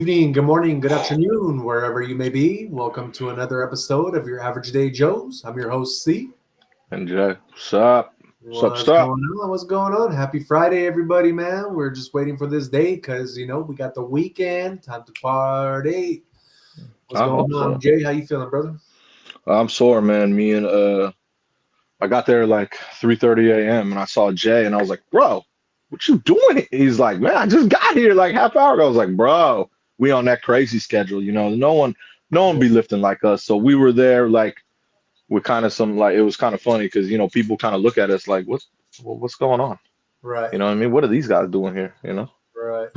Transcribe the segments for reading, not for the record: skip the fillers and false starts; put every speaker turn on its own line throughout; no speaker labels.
Evening, good morning, good afternoon, wherever you may be. Welcome to another episode of your Average Day Joes. I'm your host, C.
And Jay, what's up?
What's
Sup?
going on? What's going on? Happy Friday, everybody, man. We're just waiting for this day because, we got the weekend. Time to party. What's
I
going
hope
on,
so.
Jay? How you feeling, brother?
I'm sore, man. I got there like 3:30 a.m. and I saw Jay and I was like, bro, what you doing? He's like, man, I just got here like half hour ago. I was like, bro, we on that crazy schedule, no one
Yeah,
be lifting like us. So we were there like with kind of some like it was kind of funny because people kind of look at us like, what's going on?
right,
You know what I mean? What are these guys doing here?
right.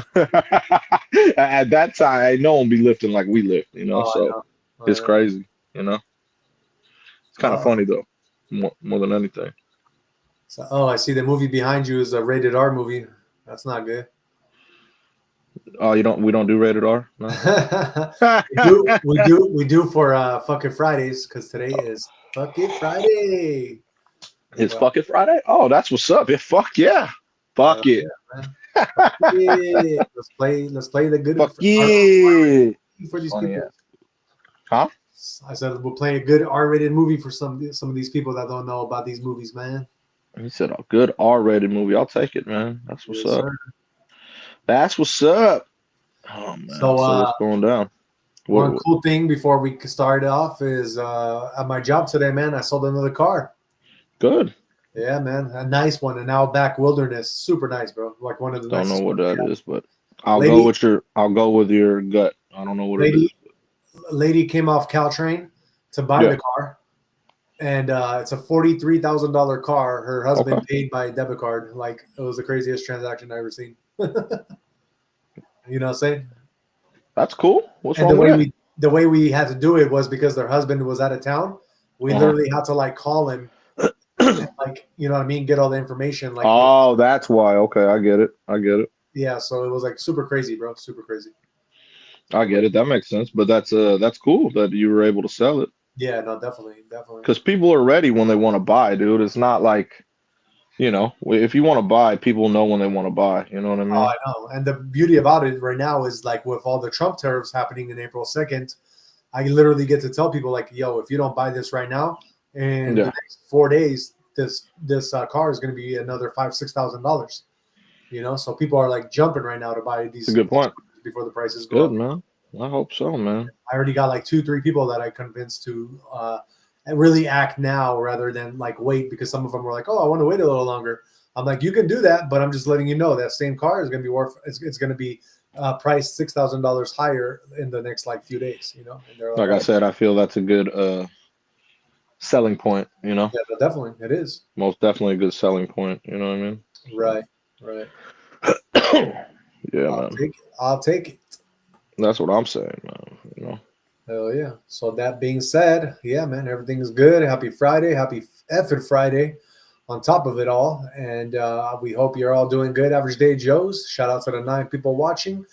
At that time, no one be lifting like we lift.
Oh, I
So
know. I
it's
know.
crazy, you know. It's kind of
Oh,
funny though, more than anything.
I see the movie behind you is a rated R movie. That's not good.
Oh, we don't do rated R? No.
we do for fucking Fridays because today is fucking Friday.
It's
Well,
fuck it Friday? Oh, that's what's up. Yeah, fuck yeah.
hell
Fuck it.
yeah, man. Yeah. Let's play the good
Fuck
R-rated
yeah.
movie for these
Funny
people.
ass. Huh?
I said we'll play a good R-rated movie for some of these people that don't know about these movies, man.
He said a good R-rated movie. I'll take it, man. That's what's
Yes,
up.
sir.
That's what's up. Oh man.
So
So what's going down?
one
What
cool thing before we start off is at my job today, man, I sold another car.
good.
Yeah, man, a nice one, an Outback Wilderness, super nice, bro. Like one of the
Don't know
nicest
what
ones we
that
have.
is, but
Lady,
I'll go with your gut. I don't know what it is.
lady, lady came off Caltrain to buy
Yeah.
the car, and it's a $43,000 car. Her
Okay.
husband paid by debit card. Like it was the craziest transaction I ever seen. You know what I'm saying?
That's cool. What's
And
wrong with that?
the way we had to do it was because their husband was out of town. We
Uh-huh.
literally had to like call him, and, like you know what I mean, get all the information. Like with
Oh, that's why. Okay, I get it. I get it.
yeah, so it was like super crazy, bro, super crazy.
I get it. That makes sense. But that's cool that you were able to sell it.
Yeah, no, definitely, definitely.
Because people are ready when they want to buy, dude. It's not like, if you want to buy, people know when they want to buy. You know what I
Oh,
mean?
I know. And the beauty about it right now is like with all the Trump tariffs happening in April 2nd, I literally get to tell people like, yo, if you don't buy this right now, in the
Yeah,
next 4 days, this car is going to be another $5,000-$6,000. So people are like jumping right now to buy
it's a
these
good point.
before the prices
It's
go
good,
up.
man. I hope so, man.
I already got like 2, 3 people that I convinced to really act now rather than like wait because some of them were like, oh, I want to wait a little longer. I'm like, you can do that, but I'm just letting you know that same car is going to be worth. It's going to be priced $6,000 higher in the next like few days. And they're like,
Like I
oh,
said, I feel that's a good selling point.
yeah, no, definitely, it is.
Most definitely a good selling point. You know what I mean?
Right, right.
So, yeah,
I'll
man.
take it. I'll take it.
That's what I'm saying, man.
Hell yeah. So that being said, yeah, man, everything is good. Happy Friday. Happy effing Friday on top of it all. And we hope you're all doing good. Average Day Joes. Shout out to the 9 people watching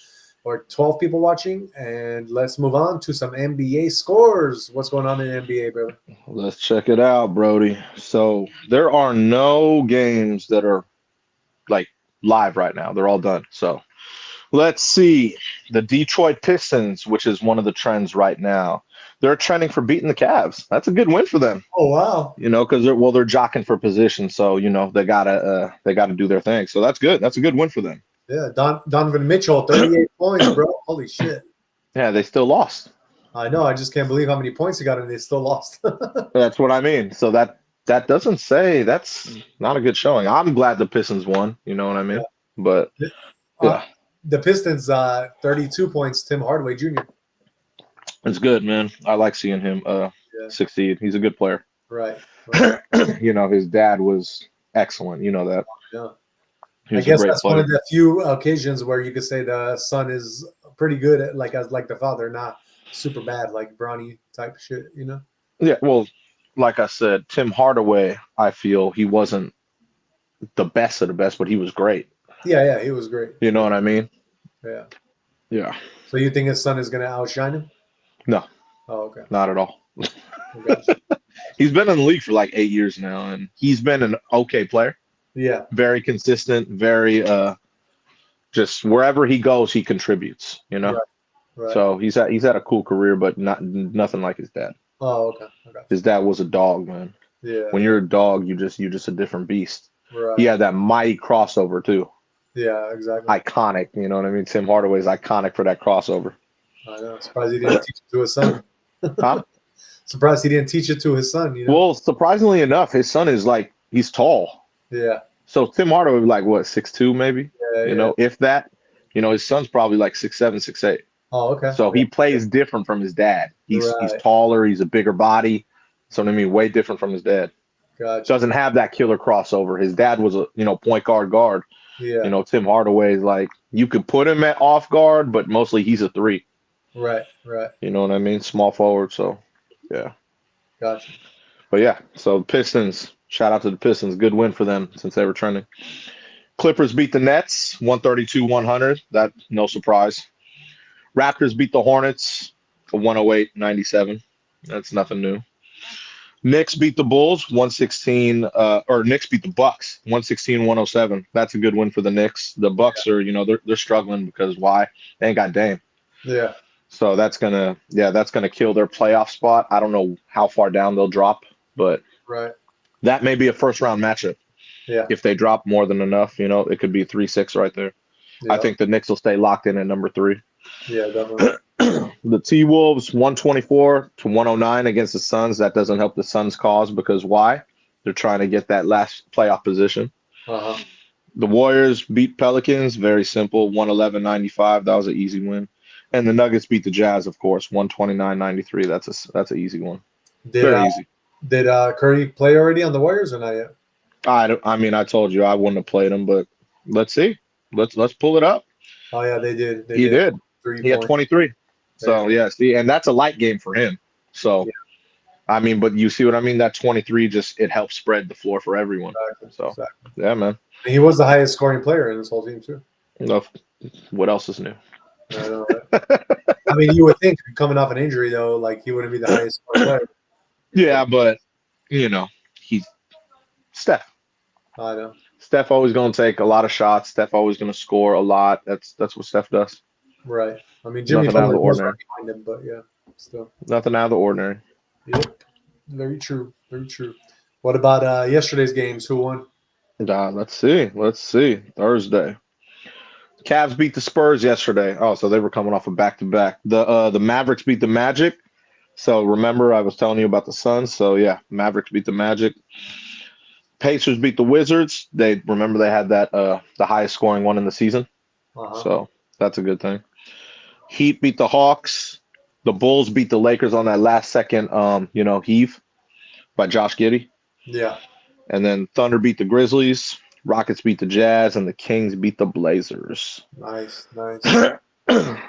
or 12 people watching. And let's move on to some NBA scores. What's going on in NBA, brother?
Let's check it out, Brody. So there are no games that are like live right now. They're all done. So let's see. The Detroit Pistons, which is one of the trends right now, they're trending for beating the Cavs. That's a good win for them.
Oh, wow.
Because they're jockeying for position, so they gotta do their thing. So that's good. That's a good win for them.
Yeah, Donovan Mitchell, 38 points, bro. Holy shit.
Yeah, they still lost.
I know. I just can't believe how many points he got and they still lost.
That's what I mean. So that doesn't say that's not a good showing. I'm glad the Pistons won. You know what I mean? But
Yeah.
yeah,
The Pistons, 32 points, Tim Hardaway Jr.
it's good, man. I like seeing him
Yeah,
succeed. He's a good player.
right, right.
His dad was excellent. You know that.
Yeah.
He
I
was a
guess
great
that's one
player.
of the few occasions where you could say the son is pretty good at like the father, not super bad like Bronny type shit.
Yeah, well, like I said, Tim Hardaway, I feel he wasn't the best of the best, but he was great.
Yeah, yeah, he was great.
You know what I mean?
Yeah.
Yeah.
So you think his son is gonna outshine him?
No,
Oh, okay.
not at all.
I got you.
He's been in the league for like 8 years now, and he's been an okay player.
Yeah,
Very consistent, very just wherever he goes, he contributes.
right. Right.
So he's had a cool career, but nothing like his dad.
Oh, okay. I got
His dad was a dog, man.
you. Yeah.
When
Yeah.
you're a dog, you're just a different beast. He
Right.
had that mighty crossover too.
Yeah. Exactly.
Iconic, you know what I mean? Tim Hardaway's iconic for that crossover.
I know. Surprised he didn't teach it to his son.
Huh?
Surprised he didn't teach it to his son.
Well, surprisingly enough, his son is like he's tall.
Yeah.
So Tim Hardaway was like what, 6'2" maybe?
Yeah. Yeah.
If that. His son's probably like 6'7", 6'8".
Oh, okay.
So
Yeah.
he plays different from his dad. He's
Right.
taller, he's a bigger body. So what I mean, way different from his dad.
Gotcha.
Doesn't have that killer crossover. His dad was a point guard.
Yeah.
Tim Hardaway is like you could put him at off guard, but mostly he's a 3.
Right. Right.
You know what I mean? Small forward. So yeah.
Gotcha.
But yeah, so Pistons. Shout out to the Pistons. Good win for them since they were trending. Clippers beat the Nets 132-100. That no surprise. Raptors beat the Hornets 108-97. That's nothing new. Knicks beat the Bulls 116 or Knicks beat the Bucks 116-107. That's a good win for the Knicks. The Bucks are, they're struggling because why? They ain't got Dame.
Yeah.
So that's gonna kill their playoff spot. I don't know how far down they'll drop, but
Right.
that may be a first round matchup.
Yeah.
If they drop more than enough, it could be 3-6 right there.
Yeah.
I think the Knicks will stay locked in at number 3.
Yeah. Definitely.
The T-Wolves 124-109 against the Suns. That doesn't help the Suns' cause because why? They're trying to get that last playoff position.
Uh-huh.
The Warriors beat Pelicans. Very simple. 111-95. That was an easy win. And the Nuggets beat the Jazz, of course. 129-93. That's an easy one. Very easy.
Did Curry play already on the Warriors or not yet?
I told you I wouldn't have played him, but let's see. Let's pull it up.
Oh yeah, they did.
He did.
3
He had
points.
23. So yeah, see, and that's a light game for him. So
Yeah.
but you see what I mean? That 23 it helps spread the floor for everyone.
Exactly.
So
Exactly.
yeah, man.
And he was the highest scoring player in this whole team too.
What else is new?
I know, right? I mean, you would think coming off an injury though, like he wouldn't be the highest scoring player.
Yeah, but he's Steph.
I know.
Steph always going to take a lot of shots. Steph always going to score a lot. That's what Steph does.
Right. I mean, Jimmy
Nothing out of the
Butler was
ordinary.
right behind him, but yeah, still.
Nothing out of the ordinary.
Yep. Very true. Very true. What about yesterday's games? Who won?
Let's see. Thursday. Cavs beat the Spurs yesterday. Oh, so they were coming off a back-to-back. The Mavericks beat the Magic. So remember, I was telling you about the Suns. So yeah, Mavericks beat the Magic. Pacers beat the Wizards. They had that the highest scoring one in the season.
Uh-huh.
So that's a good thing. Heat beat the Hawks. The Bulls beat the Lakers on that last second heave by Josh Giddey.
Yeah.
And then Thunder beat the Grizzlies. Rockets beat the Jazz, and the Kings beat the Blazers.
Nice.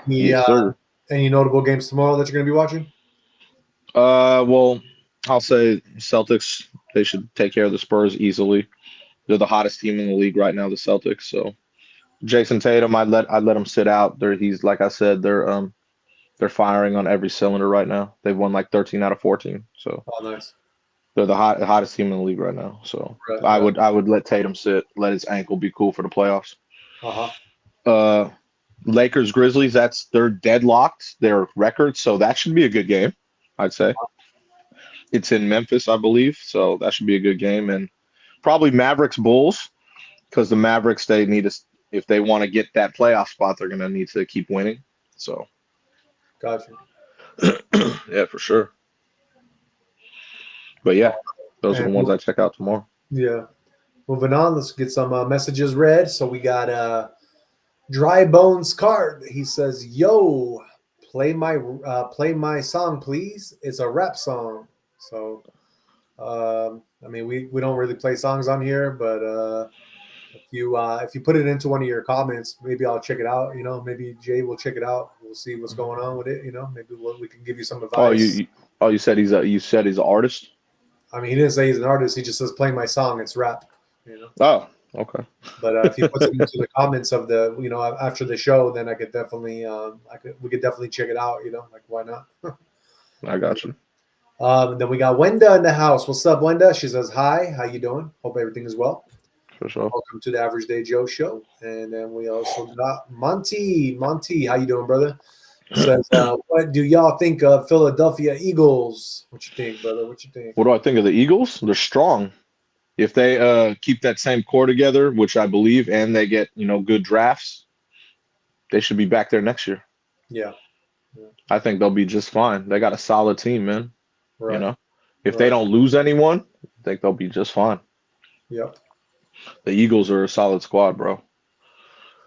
Yes, sir.
Any notable games tomorrow that you're going to be watching?
Well, I'll say Celtics. They should take care of the Spurs easily. They're the hottest team in the league right now, the Celtics. So Jason Tatum, I'd let him sit out. He's like I said, they're firing on every cylinder right now. They've won like 13 out of 14. So
nice.
they're the hottest team in the league right now. So
Right.
I would let Tatum sit, let his ankle be cool for the playoffs.
Uh-huh.
Lakers Grizzlies, they're deadlocked, their record, so that should be a good game, I'd say. It's in Memphis, I believe, so that should be a good game. And probably Mavericks Bulls, because the Mavericks, they need to, if they want to get that playoff spot, they're going to need to keep winning. So
Gotcha.
yeah, for sure. But yeah, those are the ones I check out tomorrow.
Yeah. Moving on, let's get some messages read. So we got Dry Bones Card. He says, "Yo, play my song, please. It's a rap song." So, I mean, we don't really play songs on here, but if you put it into one of your comments, maybe I'll check it out. Maybe Jay will check it out. We'll see what's going on with it. Maybe we can give you some advice.
You said he's an artist?
I mean, he didn't say he's an artist. He just says, "Play my song. It's rap."
Oh, okay.
But if he puts it into the comments of the, after the show, then I could definitely, we could definitely check it out. Like why not?
I got you.
Then we got Wenda in the house. What's up, Wenda? She says, "Hi, how you doing? Hope everything is well."
For sure.
Welcome to the Average Day Joe show. And then we also got Monty. Monty, how you doing, brother? Says, what do y'all think of Philadelphia Eagles? What you think, brother? What you think?
What do I think of the Eagles? They're strong. If they keep that same core together, which I believe, and they get good drafts, they should be back there next year.
Yeah.
I think they'll be just fine. They got a solid team, man.
Right.
If they don't lose anyone, I think they'll be just fine.
Yep.
The Eagles are a solid squad, bro.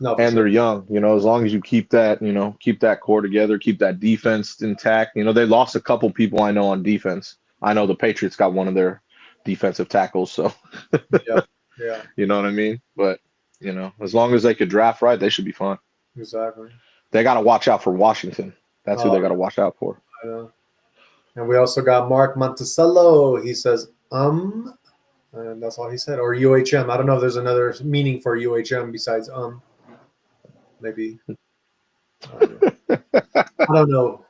No,
And they're young. As long as you keep that, keep that core together, keep that defense intact. They lost a couple people I know on defense. I know the Patriots got one of their defensive tackles, so
Yep. Yeah.
you know what I mean? But, as long as they could draft right, they should be fine.
Exactly.
They got to watch out for Washington. That's who they got to watch out for.
I know. And we also got Mark Monticello. He says, and that's all he said. Or UHM. I don't know if there's another meaning for UHM besides maybe. I don't know.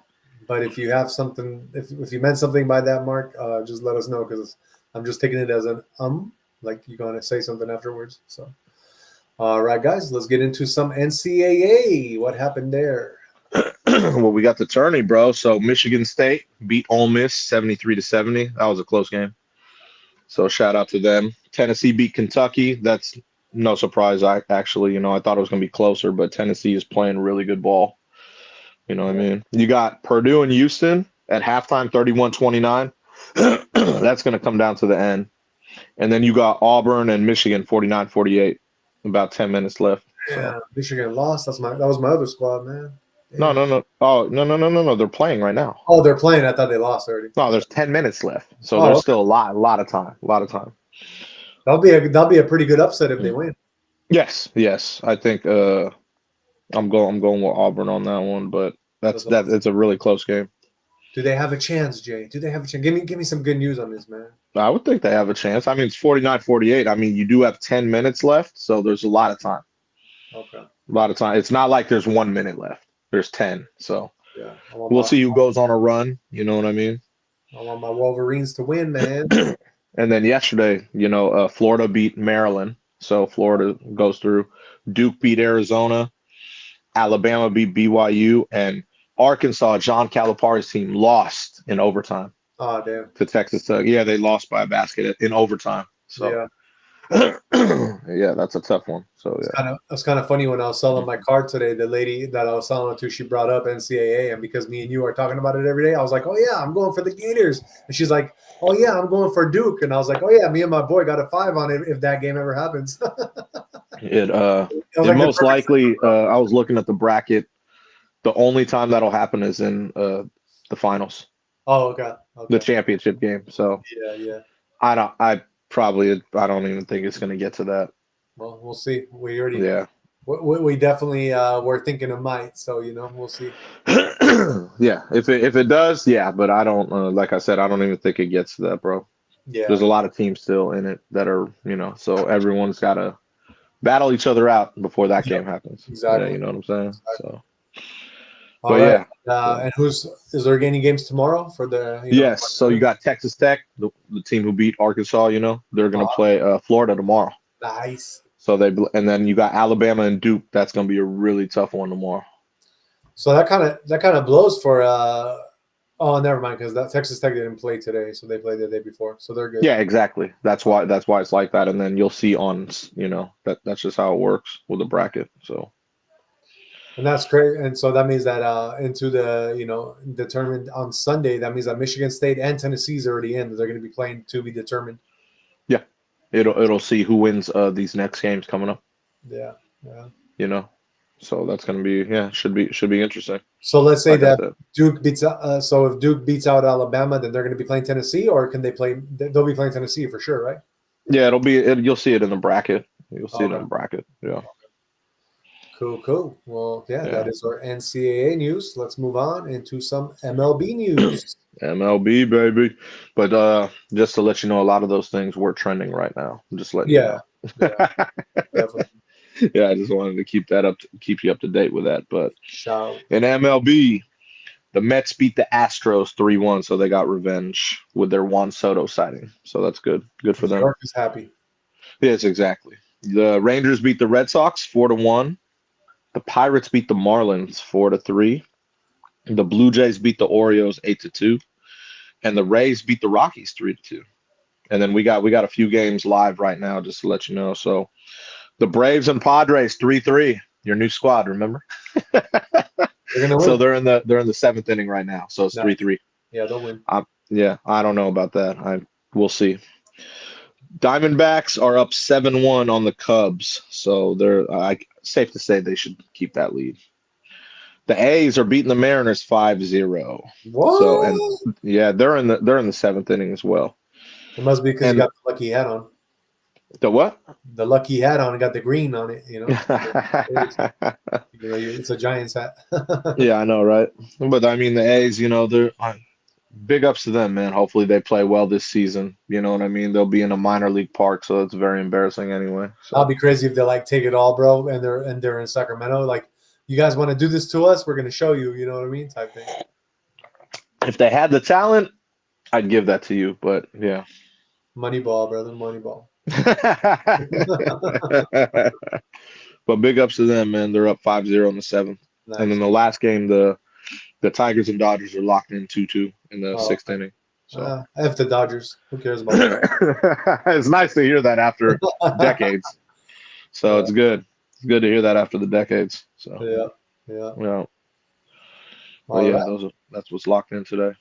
But if you have something, if you meant something by that, Mark, just let us know, because I'm just taking it as an like you're going to say something afterwards. So, all right, guys, let's get into some NCAA. What happened there?
Well, we got the tourney, bro. So Michigan State beat Ole Miss 73-70. That was a close game. So shout out to them. Tennessee beat Kentucky. That's no surprise. I thought it was going to be closer, but Tennessee is playing really good ball. You know what I mean? You got Purdue and Houston at halftime, 31-29. That's going to come down to the end. And then you got Auburn and Michigan, 49-48. About 10 minutes left.
Yeah, Michigan lost. That was my other squad, man.
Damn. No. Oh, no. They're playing right now.
Oh, they're playing. I thought they lost already.
No, there's 10 minutes left. So there's still a lot of time.
That'll be a pretty good upset if they win.
Yes. I think I'm going with Auburn on that one, but it's a really close game.
Do they have a chance, Jay? Do they have a chance? Give me some good news on this, man.
I would think they have a chance. I mean, it's 49-48. I mean, you do have 10 minutes left, so there's a lot of time.
Okay.
A lot of time. It's not like there's 1 minute left. There's 10. So
yeah,
we'll see who goes on a run. You know what I mean?
I want my Wolverines to win, man.
And then yesterday, Florida beat Maryland. So Florida goes through. Duke beat Arizona. Alabama beat BYU. And Arkansas, John Calipari's team, lost in overtime.
Oh, damn.
To Texas Tech. Yeah, they lost by a basket in overtime. So yeah, that's a tough one. So
it's kind of funny when I was selling my card today. The lady that I was selling it to, she brought up NCAA, and because me and you are talking about it every day, I was like, "Oh yeah, I'm going for the Gators," and she's like, "Oh yeah, I'm going for Duke," and I was like, "Oh yeah, me and my boy got a 5 on it if that game ever happens."
It most likely. I was looking at the bracket. The only time that'll happen is in the finals.
Oh, okay.
The championship game. So
yeah.
I don't even think it's going to get to that.
Well, we'll see. We already we definitely were thinking it might. So we'll see.
Yeah, if it does, yeah. But I don't. Like I said, I don't even think it gets to that, bro.
Yeah.
There's a lot of teams still in it that are so everyone's got to battle each other out before that game happens.
Exactly.
Yeah, you know what I'm saying?
Exactly.
So.
But right. And is there any games tomorrow for the?
Yes. So you got Texas Tech, the team who beat Arkansas. They're going to play Florida tomorrow.
Nice.
So and then you got Alabama and Duke. That's going to be a really tough one tomorrow.
So that kind of blows for. Oh, never mind, because that Texas Tech didn't play today, so they played the day before, so they're good.
Yeah, exactly. That's why it's like that, and then you'll see on that's just how it works with the bracket. So.
And that's great. And so that means that into the, determined on Sunday, that means that Michigan State and Tennessee is already in. They're going to be playing to be determined.
Yeah. It'll see who wins these next games coming up.
Yeah.
So that's going to be, should be interesting.
So let's say that Duke beats so if Duke beats out Alabama, then they're going to be playing Tennessee, or can they play? They'll be playing Tennessee for sure, right?
Yeah, you'll see it in the bracket. You'll see it in the bracket. Yeah.
Cool. Well, that is our NCAA news. Let's move on into some MLB news.
MLB, baby. But just to let you know, a lot of those things were trending right now. I'm just letting you know.
Yeah, definitely.
Yeah, I just wanted to keep you up to date with that. But
Shout.
In MLB, the Mets beat the Astros 3-1, so they got revenge with their Juan Soto sighting. So that's good. Good for them.
New York is happy.
Yes, exactly. The Rangers beat the Red Sox 4-1. The Pirates beat the Marlins 4-3. The Blue Jays beat the Orioles 8-2, and the Rays beat the Rockies 3-2. And then we got a few games live right now, just to let you know. So the Braves and Padres 3-3. Your new squad, remember?
They're gonna
So
win.
they're in the seventh inning right now. So it's
Nice.
3-3.
Yeah, they'll win.
Yeah, I don't know about that. We'll see. Diamondbacks are up 7-1 on the Cubs, so they're safe to say they should keep that lead. The A's are beating the Mariners 5-0. So and
What?
yeah, they're in the seventh inning as well.
It must be because you
And
got the lucky hat on.
the what?
The lucky hat on, got the green on it. It's a Giants hat.
Yeah, I know, right? But I mean, the A's, they're big ups to them, man. Hopefully they play well this season. You know what I mean? They'll be in a minor league park, so it's very embarrassing anyway.
I'll
So
be crazy if they like take it all, bro, and they're in Sacramento. Like, you guys want to do this to us? We're gonna show you. You know what I mean? Type thing.
if they had the talent, I'd give that to you. But yeah.
Money ball, brother. Money ball.
But big ups to them, man. They're up 5-0 in the seventh.
Nice.
And then the last game, the Tigers and Dodgers are locked in 2-2 in the sixth inning. So
F the Dodgers. Who cares about that?
it's nice to hear that after decades. So it's good. It's good to hear that after the decades. So
Yeah.
But yeah, that's what's locked in today.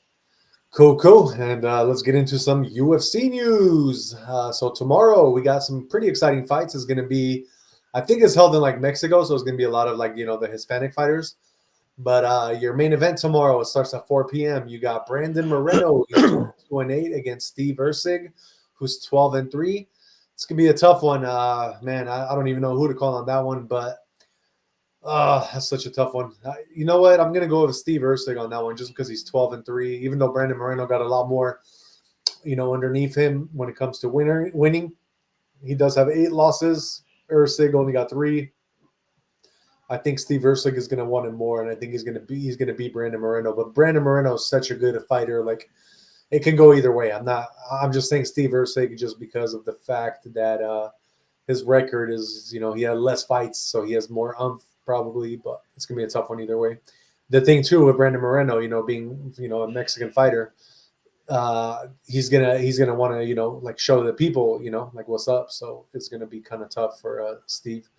Cool. And let's get into some UFC news. So tomorrow we got some pretty exciting fights. It's going to be, I think it's held in like Mexico, so it's going to be a lot of like, the Hispanic fighters. But your main event tomorrow, it starts at 4 p.m. You got Brandon Moreno, he's 2-8 against Steve Erceg, who's 12-3. It's going to be a tough one. Man, I don't even know who to call on that one, but that's such a tough one. You know what? I'm going to go with Steve Erceg on that one just because he's 12-3, even though Brandon Moreno got a lot more, underneath him when it comes to winning. He does have 8 losses. Erceg only got 3. I think Steve Erceg is going to want him more, and I think he's going to beat Brandon Moreno. But Brandon Moreno is such a good fighter. Like, it can go either way. I'm just saying Steve Erceg just because of the fact that his record is, he had less fights, so he has more probably, but it's going to be a tough one either way. The thing too with Brandon Moreno, being, a Mexican fighter, he's gonna want to, like show the people, like what's up. So it's going to be kind of tough for Steve.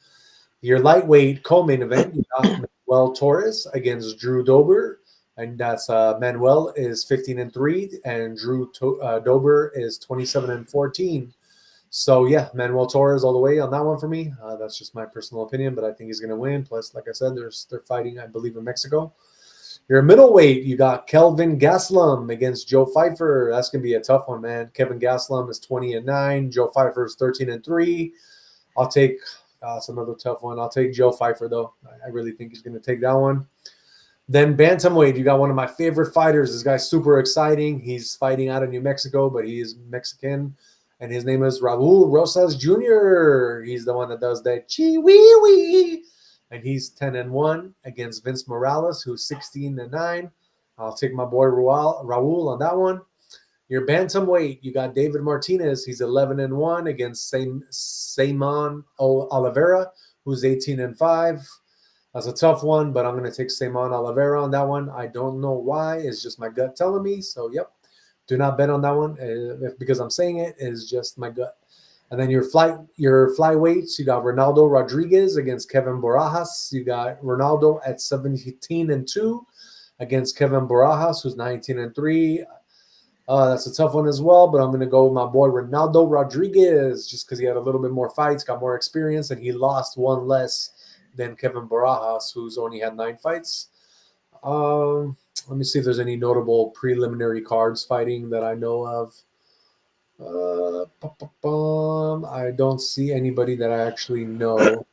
Your lightweight co-main event, you got Manuel Torres against Drew Dober, and that's Manuel is 15-3, and Drew Dober is 27-14. So yeah, Manuel Torres all the way on that one for me. That's just my personal opinion, but I think he's going to win. Plus, like I said, they're fighting, I believe, in Mexico. Your middleweight, you got Kelvin Gastelum against Joe Pfeiffer. That's going to be a tough one, man. Kevin Gastelum is 20-9. Joe Pfeiffer is 13-3. I'll take. It's another tough one. I'll take Joe Pfeiffer, though. I really think he's going to take that one. Then bantamweight, you got one of my favorite fighters. This guy's super exciting. He's fighting out of New Mexico, but he is Mexican, and his name is Raul Rosas Jr. He's the one that does that chee-wee-wee, and he's 10-1 against Vince Morales, who's 16-9. I'll take my boy Raul on that one. Your bantamweight, you got David Martinez. He's 11-1 against Simon Oliveira, who's 18-5. That's a tough one, but I'm going to take Simon Oliveira on that one. I don't know why. It's just my gut telling me. So, yep. Do not bet on that one because I'm saying it is just my gut. And then your flyweights, you got Ronaldo Rodriguez against Kevin Barajas. You got Ronaldo at 17-2 against Kevin Barajas, who's 19-3. That's a tough one as well, but I'm going to go with my boy Ronaldo Rodriguez just because he had a little bit more fights, got more experience, and he lost one less than Kevin Barajas, who's only had 9 fights. Let me see if there's any notable preliminary cards fighting that I know of. I don't see anybody that I actually know.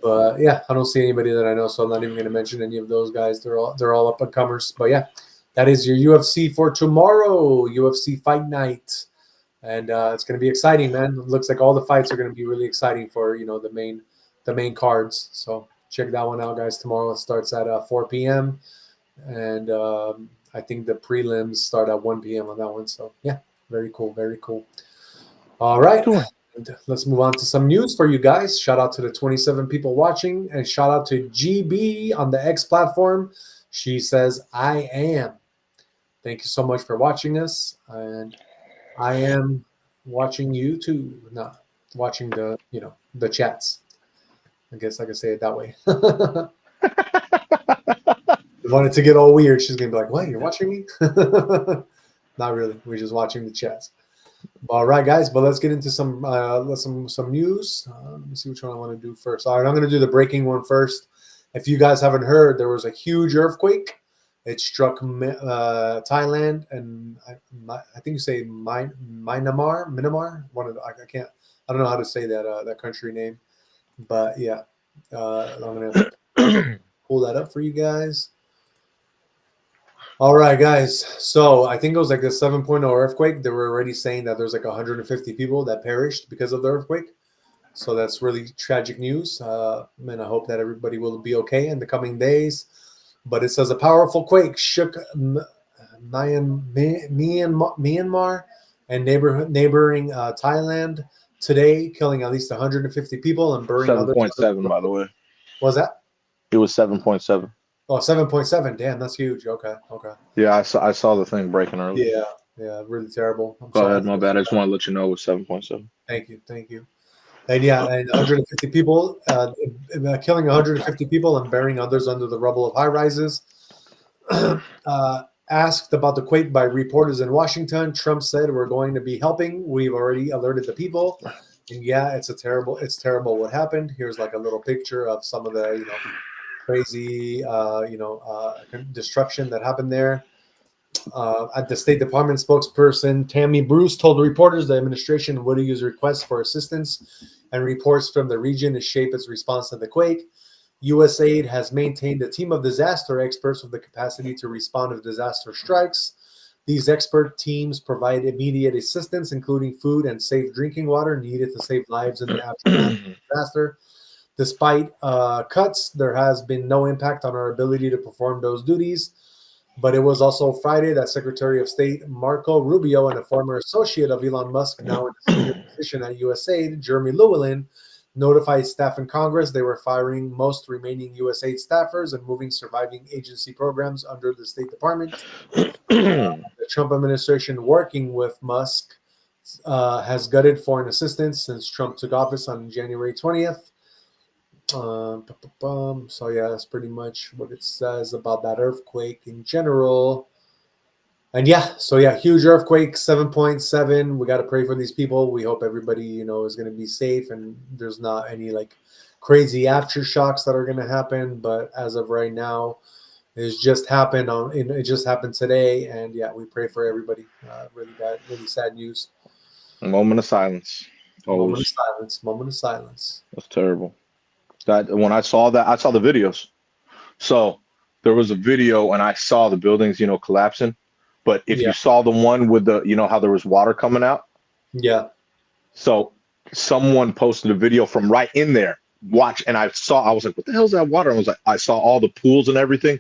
But yeah, I don't see anybody that I know, so I'm not even going to mention any of those guys. They're all up and comers. But yeah, that is your UFC for tomorrow, UFC Fight Night, and it's going to be exciting, man. It looks like all the fights are going to be really exciting for the main cards. So check that one out, guys. Tomorrow it starts at 4 p.m. and I think the prelims start at 1 p.m. on that one. So yeah, very cool, very cool. All right. And let's move on to some news for you guys. Shout out to the 27 people watching, and shout out to GB on the X platform. She says, I am. Thank you so much for watching us. And I am watching you too. Not watching the chats. I guess I can say it that way. Wanted to get all weird. She's going to be like, what? You're watching me? Not really. We're just watching the chats. All right, guys, but let's get into some news. Let me see which one I want to do first. All right, I'm going to do the breaking one first. If you guys haven't heard, there was a huge earthquake. It struck Thailand and I think you say Myanmar. One of the, I don't know how to say that country name, but yeah, I'm gonna pull that up for you guys. All right, guys. So I think it was like a 7.0 earthquake. They were already saying that there's like 150 people that perished because of the earthquake. So that's really tragic news. And I hope that everybody will be okay in the coming days. But it says a powerful quake shook Myanmar and neighboring Thailand today, killing at least 150 people and burying others.
7.7, by the way.
What was that?
It was 7.7.
Oh, 7.7. Damn, that's huge. Okay.
Yeah, I saw the thing breaking earlier.
Yeah, really terrible. I'm
Go
sorry.
ahead, my bad. I just want to let you know it was 7.7.
Thank you. And yeah, and 150 people, killing 150 people and burying others under the rubble of high rises. Asked about the quake by reporters in Washington, Trump said, "We're going to be helping. We've already alerted the people." And yeah, it's terrible what happened. Here's like a little picture of some of the crazy destruction that happened there. At the State Department spokesperson Tammy Bruce told reporters the administration would use requests for assistance and reports from the region to shape its response to the quake. USAID has maintained a team of disaster experts with the capacity to respond if disaster strikes. These expert teams provide immediate assistance, including food and safe drinking water needed to save lives in the aftermath of the disaster. Despite cuts, there has been no impact on our ability to perform those duties. But it was also Friday that Secretary of State Marco Rubio and a former associate of Elon Musk, now in a senior position at USAID, Jeremy Llewellyn, notified staff in Congress they were firing most remaining USAID staffers and moving surviving agency programs under the State Department. The Trump administration, working with Musk, has gutted foreign assistance since Trump took office on January 20th. So yeah, that's pretty much what it says about that earthquake in general. And yeah, so yeah, huge earthquake, 7.7. We got to pray for these people. We hope everybody, is going to be safe and there's not any like crazy aftershocks that are going to happen. But as of right now, it just happened today. And yeah, we pray for everybody. Really bad, really sad news.
A moment of silence.
Moment of silence.
That's terrible. That when I saw that, I saw the videos. So there was a video and I saw the buildings, collapsing. But if you saw the one with the, how there was water coming out.
Yeah.
So someone posted a video from right in there. Watch. And I was like, what the hell is that water? I saw all the pools and everything.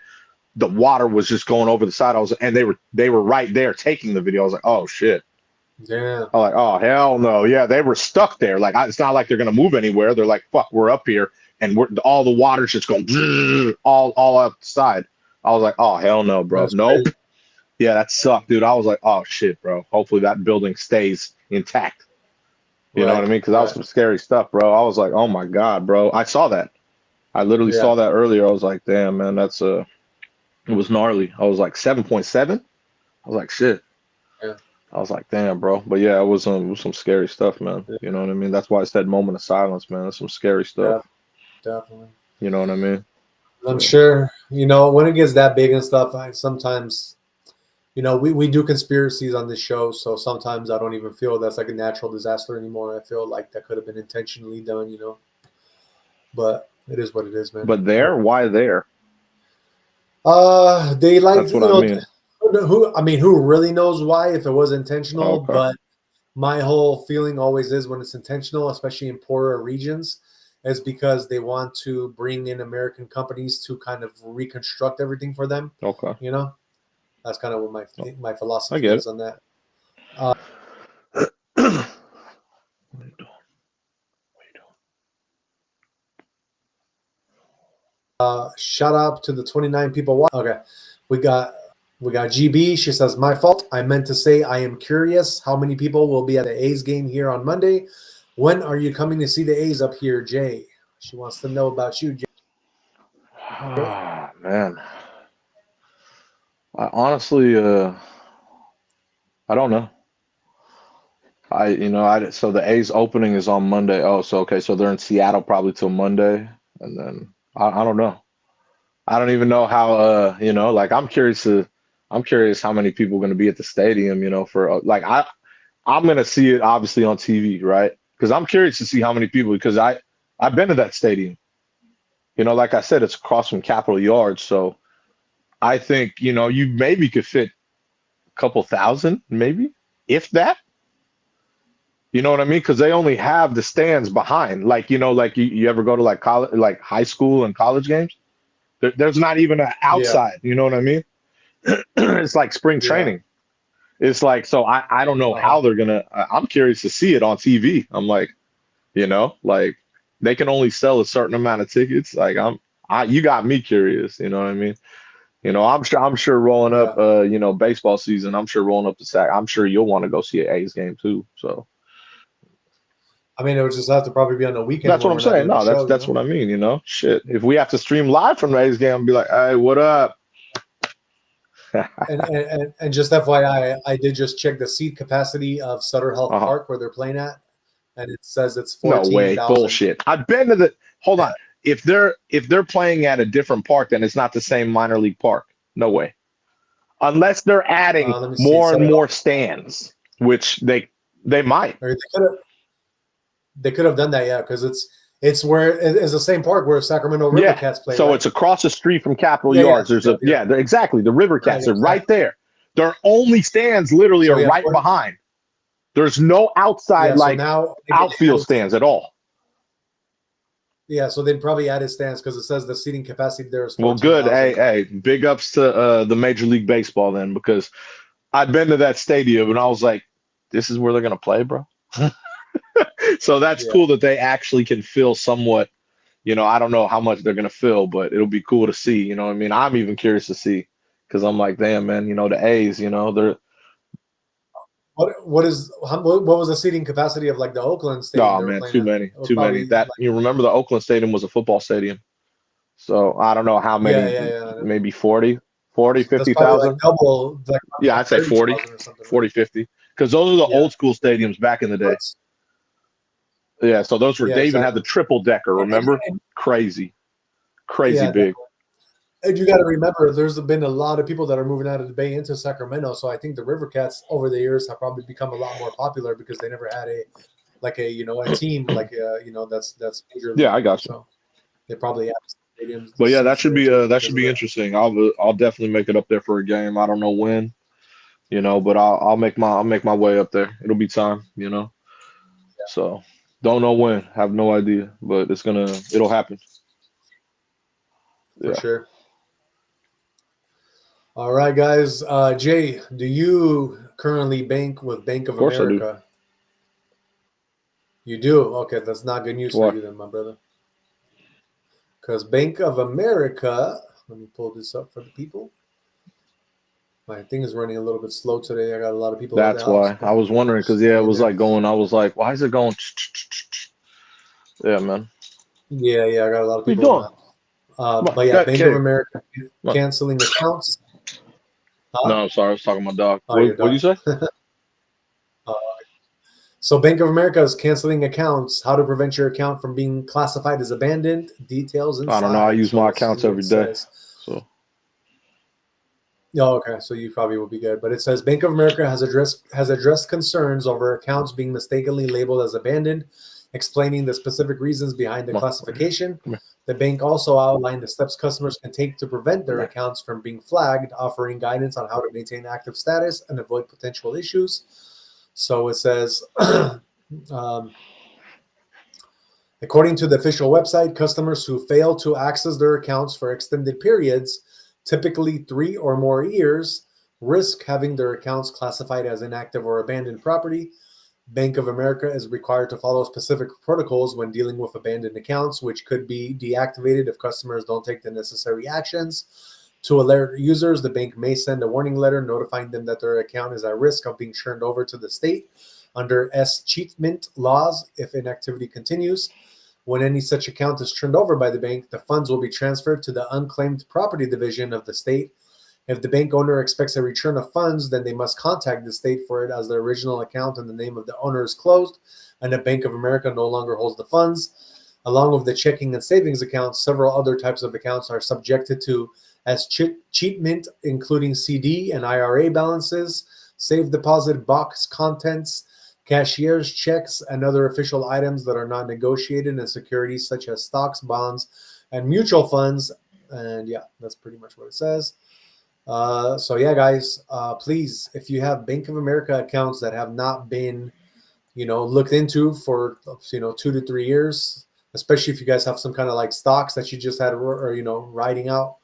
The water was just going over the side. And they were right there taking the video. I was like, oh shit.
Yeah.
I'm like, oh hell no. Yeah. They were stuck there. Like, it's not like they're going to move anywhere. They're like, fuck, we're up here. And all the water's just going all outside. I was like, oh hell no, bro.
That's
nope.
crazy.
Yeah, that sucked, dude. I was like, oh shit, bro. Hopefully that building stays intact. You know what I mean? Because that was some scary stuff, bro. I was like, oh my god, bro. I saw that. I literally saw that earlier. I was like, damn, man, it was gnarly. I was like 7.7. I was like, shit.
Yeah.
I was like, damn, bro. But yeah, it was some scary stuff, man. Yeah. You know what I mean? That's why I said moment of silence, man. That's some scary stuff.
Yeah. Definitely.
You know what I mean?
I'm sure, when it gets that big and stuff, sometimes, we do conspiracies on this show. So sometimes I don't even feel that's like a natural disaster anymore. I feel like that could have been intentionally done, but it is what it is, man.
But why there?
They like,
that's what I mean.
Who really knows why, if it was intentional,
okay.
But my whole feeling always is when it's intentional, especially in poorer regions, is because they want to bring in American companies to kind of reconstruct everything for them.
Okay.
That's kind of what my philosophy is on that.
What are you
Shout out to the 29 people. Okay, we got GB. She says, "My fault. I meant to say I am curious. How many people will be at the A's game here on Monday? When are you coming to see the A's up here, Jay?" She wants to know about you, Jay.
Ah, man. I honestly, I don't know. So the A's opening is on Monday. Oh, so okay, so they're in Seattle probably till Monday, and then I don't know. I don't even know how. Like I'm curious how many people are going to be at the stadium. For like I'm going to see it obviously on TV, right? Because I'm curious to see how many people because I've been to that stadium. Like I said, it's across from Capitol Yards, so I think you maybe could fit a couple thousand, maybe if that. You know what I mean? Because they only have the stands behind. Like, like you ever go to like college, like high school and college games? There's not even an
Yeah,
outside. You know what I mean? It's like spring
yeah,
training. It's like, so I don't know how
uh-huh.
they're gonna. I'm curious to see it on TV. I'm like, like they can only sell a certain amount of tickets. Like you got me curious. You know what I mean? I'm sure rolling up,
Yeah.
baseball season. I'm sure rolling up the sack. I'm sure you'll want to go see an A's game too. So.
I mean, it would just have to probably be on the weekend
That's
when
what I'm
we're not
saying.
doing a
No, that's
show,
that's what I mean. Shit. If we have to stream live from the A's game, be like, hey, what up?
And just FYI, I did just check the seat capacity of Sutter Health
Uh-huh.
Park where they're playing at, and it says it's
No way.
14,000.
Bullshit. I've been to the. Hold on. If they're playing at a different park, then it's not the same minor league park. No way. Unless they're adding
Let me see.
more and
Sutter
more
Health,
stands, which they might.
or they could have done that, yeah, because it's where it's the same park where Sacramento River
Yeah.
Cats play,
So
right?
it's across the street from Capitol
Yeah, yeah,
Yards. There's
yeah,
a
yeah.
exactly. The River
Right,
Cats are right
exactly.
there. Their only stands literally
So
are
yeah,
right behind. There's no outside
yeah. So
like
now
outfield stands at all.
yeah, so they probably added stands because it says the seating capacity there is
Well, good. Hey,
14,000.
hey, big ups to the Major League Baseball then, because I've been to that stadium and I was like, this is where they're gonna play, bro. So that's
Yeah,
cool that they actually can fill somewhat. I don't know how much they're gonna fill, but it'll be cool to see. You know what I mean? I'm even curious to see because I'm like, damn, man. The A's. They're
what was the seating capacity of like the Oakland Stadium
oh
they were
man,
playing
too
at?
many,
It was
too many.
probably
That you remember the Oakland Stadium was a football stadium, so I don't know how
yeah,
many,
yeah, yeah.
maybe 40, 40,
So that's probably like
50,000.
double, like probably
Yeah,
like
I'd say 40,
30,000 or something, right?
40, 50. Because those are the
Yeah,
old school stadiums back in the day.
but
Yeah, so those were
yeah,
they even had the
exactly.
triple decker,
And,
remember?
and
Crazy, crazy
yeah,
big.
and you got to remember, there's been a lot of people that are moving out of the Bay into Sacramento. So I think the River Cats over the years have probably become a lot more popular because they never had a team like that's major
Yeah,
league.
I got you.
So they probably have stadiums,
But yeah,
seats there too
that
because
should
of
be
that.
interesting. I'll definitely make it up there for a game. I don't know when, but I'll make my way up there. It'll be time. So don't know when, have no idea, but it'll happen.
For
Yeah, of
sure. All right, guys. Jay, do you currently bank with Bank of
course I do.
America? You do? Okay, that's not good news for
Why?
you then, my brother. Because Bank of America, let me pull this up for the people. My thing is running a little bit slow today. I got a lot of people at the
That's
house,
why I
but
was wondering because yeah,
hang
it
in
was
there.
like going. I was like, why is it going? Yeah, man.
Yeah, yeah, I got a lot of
What you
people in the
doing?
house.
Come on,
But yeah,
got
Bank of
cake.
America
Come on.
canceling accounts. Huh?
No, I'm sorry. I was talking to my dog.
Oh, you're
What
done.
you say?
Uh, so Bank of America is canceling accounts. How to prevent your account from being classified as abandoned? Details
I don't know. I
inside.
use
So
my
let's see
accounts
what
every
it
day.
says.
So
Oh, okay. So you probably will be good. But it says Bank of America has addressed concerns over accounts being mistakenly labeled as abandoned, explaining the specific reasons behind the
come on, over here.
classification.
Come here.
The bank also outlined the steps customers can take to prevent
Come
their
here.
accounts from being flagged, offering guidance on how to maintain active status and avoid potential issues. So it says, um, according to the official website, customers who fail to access their accounts for extended periods, typically 3 or more years, risk having their accounts classified as inactive or abandoned property. Bank of America is required to follow specific protocols when dealing with abandoned accounts, which could be deactivated if customers don't take the necessary actions. To alert users, the bank may send a warning letter notifying them that their account is at risk of being turned over to the state under escheatment laws if inactivity continues. When any such account is turned over by the bank, the funds will be transferred to the unclaimed property division of the state. If the bank owner expects a return of funds, then they must contact the state for it, as the original account and the name of the owner is closed and the Bank of America no longer holds the funds. Along with the checking and savings accounts, several other types of accounts are subjected to escheatment, including CD and IRA balances, safe deposit box contents, cashier's checks, and other official items that are not negotiated, and securities such as stocks, bonds, and mutual funds. And yeah, that's pretty much what it says. So yeah, guys, please, if you have Bank of America accounts that have not been, looked into for, 2 to 3 years, especially if you guys have some kind of like stocks that you just had, or riding out,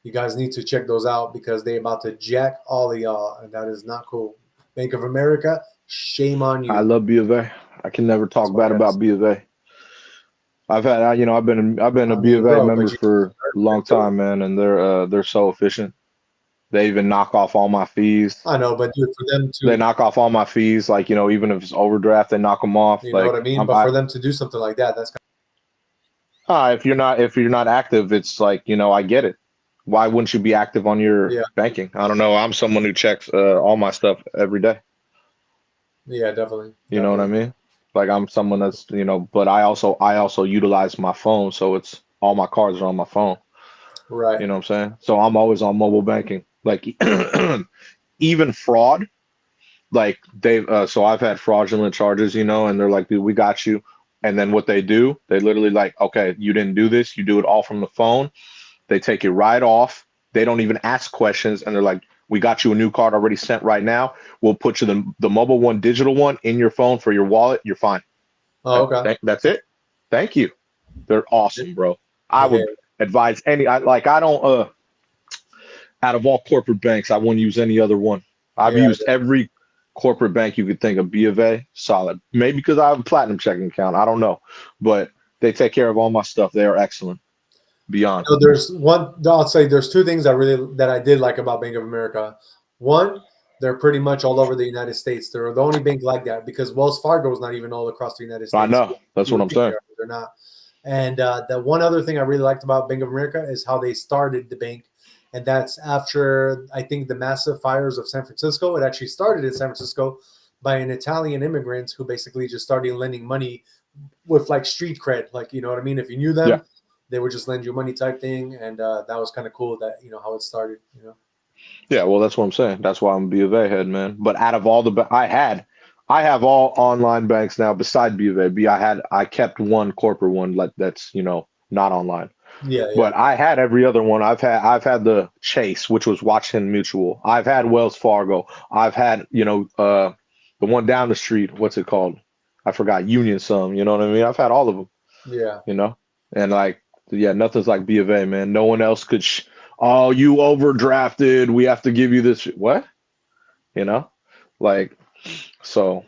you guys need to check those out because they about to jack all of y'all, and that is not cool. Bank of America, shame on you.
I love B of A. I can never talk bad about B of A. I've been a B of A member for a long time, man, and they're so efficient. They even knock off all my fees.
I know, but dude, for them to
they knock off all my fees, like even if it's overdraft, they knock them off.
You know what I mean? But for them to do something like that, that's
if you're not active, it's like I get it. Why wouldn't you be active on your banking? I don't know. I'm someone who checks all my stuff every day.
Yeah, definitely.
You know what I mean? Like I'm someone that's but I also utilize my phone, so it's all my cards are on my phone.
Right.
You know what I'm saying? So I'm always on mobile banking. Like even fraud, like so I've had fraudulent charges, and they're like, dude, we got you. And then what they do, they literally like, okay, you didn't do this. You do it all from the phone. They take it right off. They don't even ask questions. And they're like, we got you a new card already sent right now. We'll put you the mobile one, digital one in your phone for your wallet. You're fine.
Oh, okay.
That's it. Thank you. They're awesome, bro. I would advise I don't out of all corporate banks, I wouldn't use any other one. I've used every corporate bank you could think of. B of A, solid. Maybe because I have a platinum checking account. I don't know. But they take care of all my stuff. They are excellent. Beyond.
I'll say there's two things that I did like about Bank of America. One, they're pretty much all over the United States. They're the only bank like that because Wells Fargo is not even all across the United States.
I know. That's what I'm saying.
They're not. And the one other thing I really liked about Bank of America is how they started the bank. And that's after, I think, the massive fires of San Francisco. It actually started in San Francisco by an Italian immigrant who basically just started lending money with like street cred. Like, you know what I mean? If you knew them, they would just lend you money type thing. And that was kind of cool that, how it started,
Yeah, well, that's what I'm saying. That's why I'm a B of A head, man. But out of all the I have all online banks now beside B of A. I kept one corporate one that's, not online.
Yeah.
But I had every other one. I've had the Chase, which was Washington Mutual. I've had Wells Fargo. I've had, the one down the street. What's it called? I forgot. Union Sum. You know what I mean? I've had all of them.
Yeah.
And like, nothing's like B of A, man. No one else could. Oh, you overdrafted. We have to give you this. What? So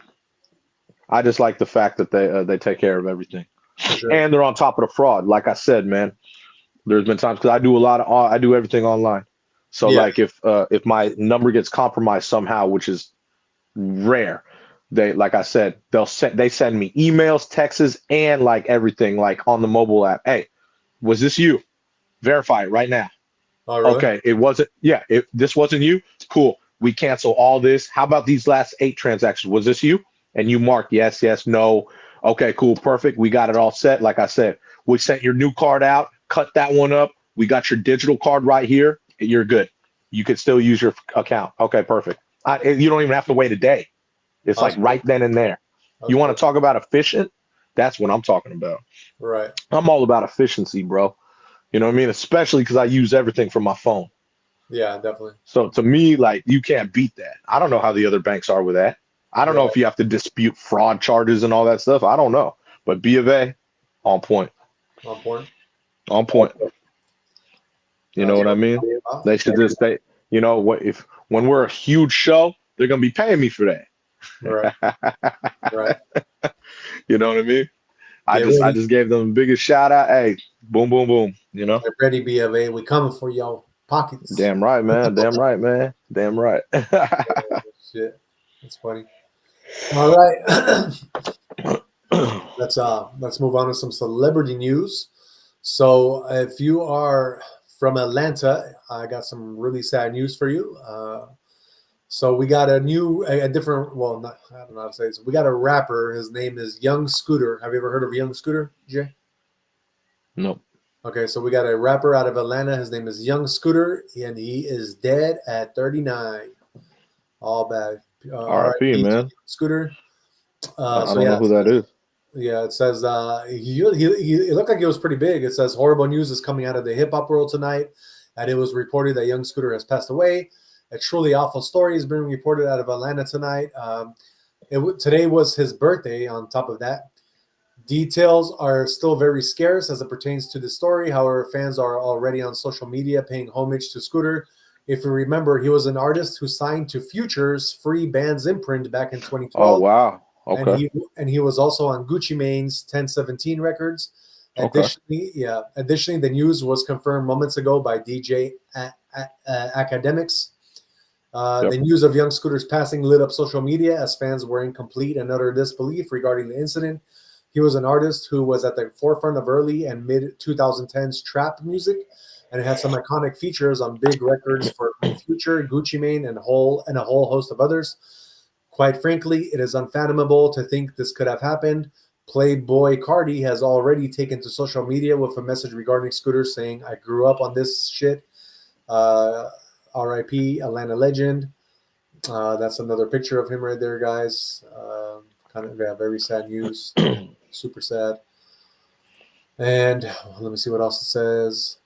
I just like the fact that they take care of everything. Sure. And they're on top of the fraud. Like I said, man, there's been times because I do everything online. So like if my number gets compromised somehow, which is rare, like I said, they send me emails, texts, and like everything like on the mobile app. Hey, was this you? Verify it right now.
Oh, really?
Okay, it wasn't. Yeah, this wasn't you. Cool. We cancel all this. How about these last 8 transactions? Was this you? And you mark yes, no. Okay, cool, perfect. We got it all set. Like I said, we sent your new card out, cut that one up. We got your digital card right here. You're good. You could still use your account. Okay, perfect. You don't even have to wait a day. It's like right then and there. You want to talk about efficient? That's what I'm talking about.
Right.
I'm all about efficiency, bro. You know what I mean? Especially because I use everything from my phone.
Yeah, definitely.
So to me, like, you can't beat that. I don't know how the other banks are with that. I don't know if you have to dispute fraud charges and all that stuff. I don't know. But B of A, on point.
On point.
On point. You know what I mean? They should just when we're a huge show, they're gonna be paying me for that.
Right. Right.
You know what I mean? I
Get
just I
ready.
just gave them the biggest shout out. Hey, boom, boom, boom. You know?
Get ready, B of A. We coming for your pockets.
Damn right, man. Damn right, man. Damn right.
Shit. That's funny. All right. Let's move on to some celebrity news. So if you are from Atlanta, I got some really sad news for you. So we got a different, well, not, I don't know how to say this. We got a rapper. His name is Young Scooter. Have you ever heard of Young Scooter, Jay?
Nope.
Okay, so we got a rapper out of Atlanta. His name is Young Scooter, and he is dead at 39. All bad.
R.I.P.
R.I.P. to
man.
Young Scooter.
I
So
don't know
yeah,
who that is.
yeah, it says it looked like it was pretty big. It says horrible news is coming out of the hip hop world tonight, and it was reported that Young Scooter has passed away. A truly awful story is being reported out of Atlanta tonight. Today was his birthday. On top of that, details are still very scarce as it pertains to the story. However, fans are already on social media paying homage to Scooter. If you remember, he was an artist who signed to Future's Free Bands imprint back in
Oh
2012,
wow.
and
Okay.
he was also on Gucci Mane's 1017 records.
Okay.
Additionally, the news was confirmed moments ago by DJ Academics. The
Yep.
news of Young Scooter's passing lit up social media as fans were in complete and utter disbelief regarding the incident. He was an artist who was at the forefront of early and mid 2010s trap music, and had some iconic features on big records from Future, Gucci Mane, and a whole host of others. Quite frankly, it is unfathomable to think this could have happened. Playboy Cardi has already taken to social media with a message regarding Scooter saying, "I grew up on this shit. Uh, R.I.P. Atlanta legend." That's another picture of him right there, guys. Kind of very sad news. Super sad. And let me see what else it says.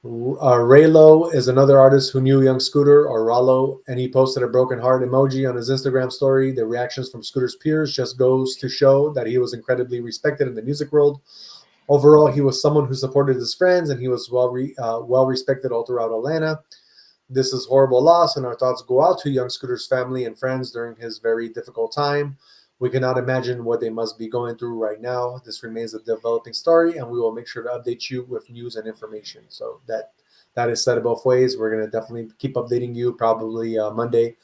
Raylo is another artist who knew Young Scooter, or Rallo, and he posted a broken heart emoji on his Instagram story. The reactions from Scooter's peers just goes to show that he was incredibly respected in the music world. Overall, he was someone who supported his friends, and he was well respected all throughout Atlanta. This is horrible loss, and our thoughts go out to Young Scooter's family and friends during his very difficult time. We cannot imagine what they must be going through right now. This remains a developing story, and we will make sure to update you with news and information. So that is said both ways. We're going to definitely keep updating you probably Monday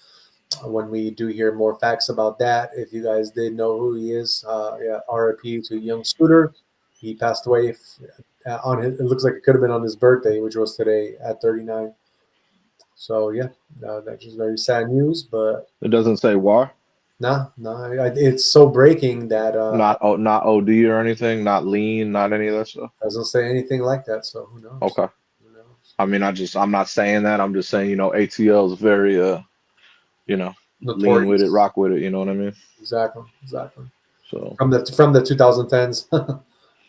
when we do hear more facts about that. If you guys did know who he is, yeah, RIP to Young Scooter. He passed away on his. It looks like it could have been on his birthday, which was today at 39. So yeah, that's just very sad news. But
It doesn't say why.
nah, it's so breaking that
Not OD or anything. Not lean. Not any of that stuff.
doesn't say anything like that. So who knows?
Okay.
Who knows?
I mean, I'm not saying that. I'm just saying, ATL is very, lean with it,
Notorious.
rock with it. You know what I mean?
Exactly.
So,
From the 2010s.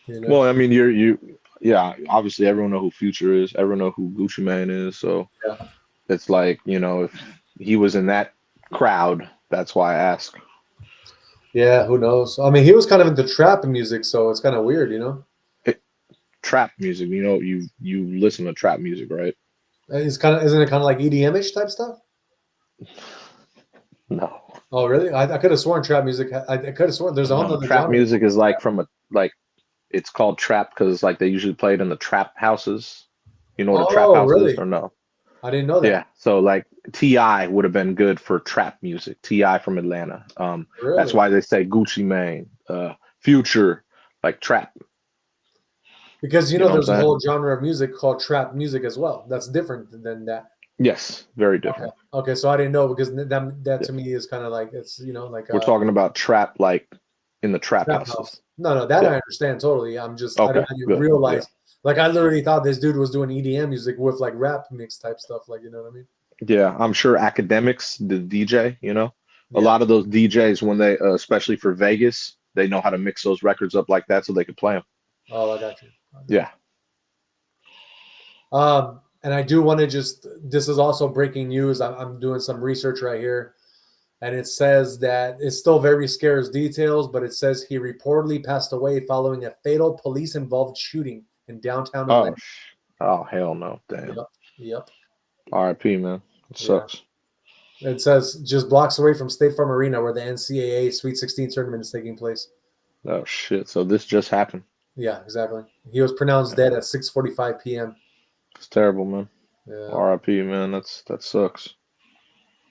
you know.
well, I mean, yeah. Obviously, everyone know who Future is. Everyone know who Gucci Mane is. So
Yeah.
it's like, if he was in that crowd, that's why I ask.
Yeah. Who knows? I mean, he was kind of into trap music, so it's kind of weird, you know.
It, trap music. You listen to trap music, right?
Isn't it kind of like EDM-ish type stuff?
No.
Oh, really? I could have sworn trap music. I could have sworn there's a whole
No,
other
trap
genre.
music is like it's called trap because like they usually play it in the trap houses. You know what a trap
Oh,
house is
really?
or no?
I didn't know that.
Yeah. So like Ti would have been good for trap music. Ti from Atlanta. That's
Really?
why they say Gucci Mane, Future, like trap.
Because
You know what I'm
there's a
saying?
whole genre of music called trap music as well. That's different than that.
Yes, very
Okay.
different.
Okay. So I didn't know because that
Yeah.
to me is kind of like it's like
We're
a
talking about trap like in the trap
trap
houses.
house. No, that
Yeah.
I understand totally.
Okay.
I didn't
Good. Yeah.
realize. Like I literally thought this dude was doing EDM music with like rap mix type stuff. Like you know what I mean?
Yeah. I'm sure academics, the DJ, a
Yeah.
lot of those DJs when they, especially for Vegas, they know how to mix those records up like that so they can play them.
Oh, I got you. I got
Yeah.
you. And I do want to just. This is also breaking news. I'm doing some research right here. And it says that it's still very scarce details, but it says he reportedly passed away following a fatal police-involved shooting in downtown
Oh,
Atlanta.
oh hell no. Damn.
Yep, yep,
RIP, man. It
yeah,
sucks.
It says just blocks away from State Farm Arena where the NCAA Sweet 16 tournament is taking place.
Oh shit! So this just happened.
Yeah, exactly. He was pronounced dead at 6:45 p.m.
It's terrible, man.
Yeah.
R.I.P. Man. That sucks.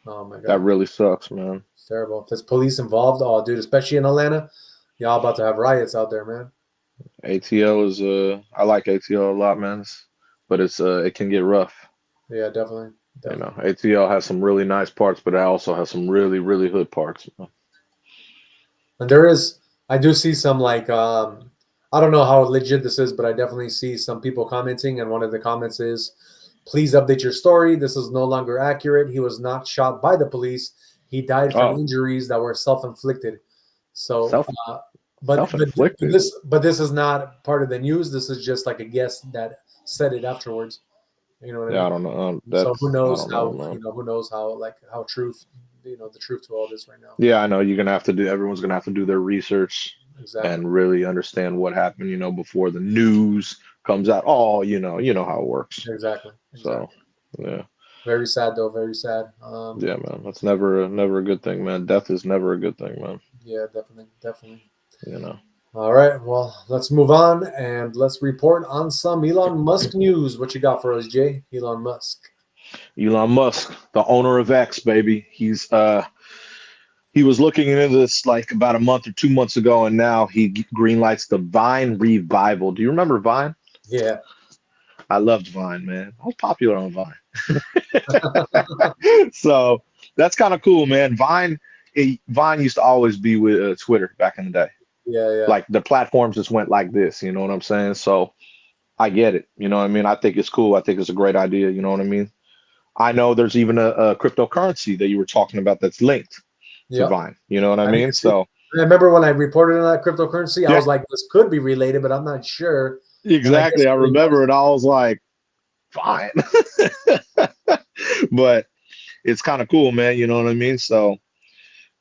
Oh my
That
god.
really sucks, man.
It's terrible. If there's police involved, oh dude, especially in Atlanta, y'all about to have riots out there, man.
ATL is I like ATL a lot, man. But it can get rough.
Yeah, definitely.
You know, ATL has some really nice parts, but it also has some really, really hood parts.
And I do see some like I don't know how legit this is, but I definitely see some people commenting, and one of the comments is, "Please update your story. This is no longer accurate. He was not shot by the police. He died from
Oh,
injuries that were self-inflicted." So,
self self-inflicted.
this is not part of the news. This is just like a guest that said it afterwards. You know what I
Yeah,
mean?
I don't know.
So who
I
knows
don't know,
how
man.
who knows how like how truth the truth to all this right now.
Yeah, I know you're gonna have to do. Everyone's gonna have to do their research
Exactly.
and really understand what happened. Before the news comes out. Oh, you know how it works.
Exactly.
So,
Exactly.
yeah,
Very sad though. Very sad.
yeah, man. That's never a good thing, man. Death is never a good thing, man.
Yeah, definitely, definitely.
You know.
All right, well, let's move on and let's report on some Elon Musk news. What you got for us, Jay? Elon Musk.
Elon Musk, the owner of X, baby. He was looking into this like about a month or 2 months ago, and now he greenlights the Vine revival. Do you remember Vine?
Yeah.
I loved Vine, man. I was popular on Vine. So that's kind of cool, man. Vine used to always be with Twitter back in the day.
Yeah, yeah.
Like the platforms just went like this, you know what I'm saying? So I get it. You know what I mean? I think it's cool. I think it's a great idea. You know what I mean? I know there's even a cryptocurrency that you were talking about that's linked to
Yep.
Vine. You know what I
I didn't
mean?
see.
So
I remember when I reported on that cryptocurrency, I
yeah,
was like, this could be related, but I'm not sure. And I guess
exactly. I
it really was.
remember it. I was like, fine. But it's kind of cool, man. You know what I mean? So,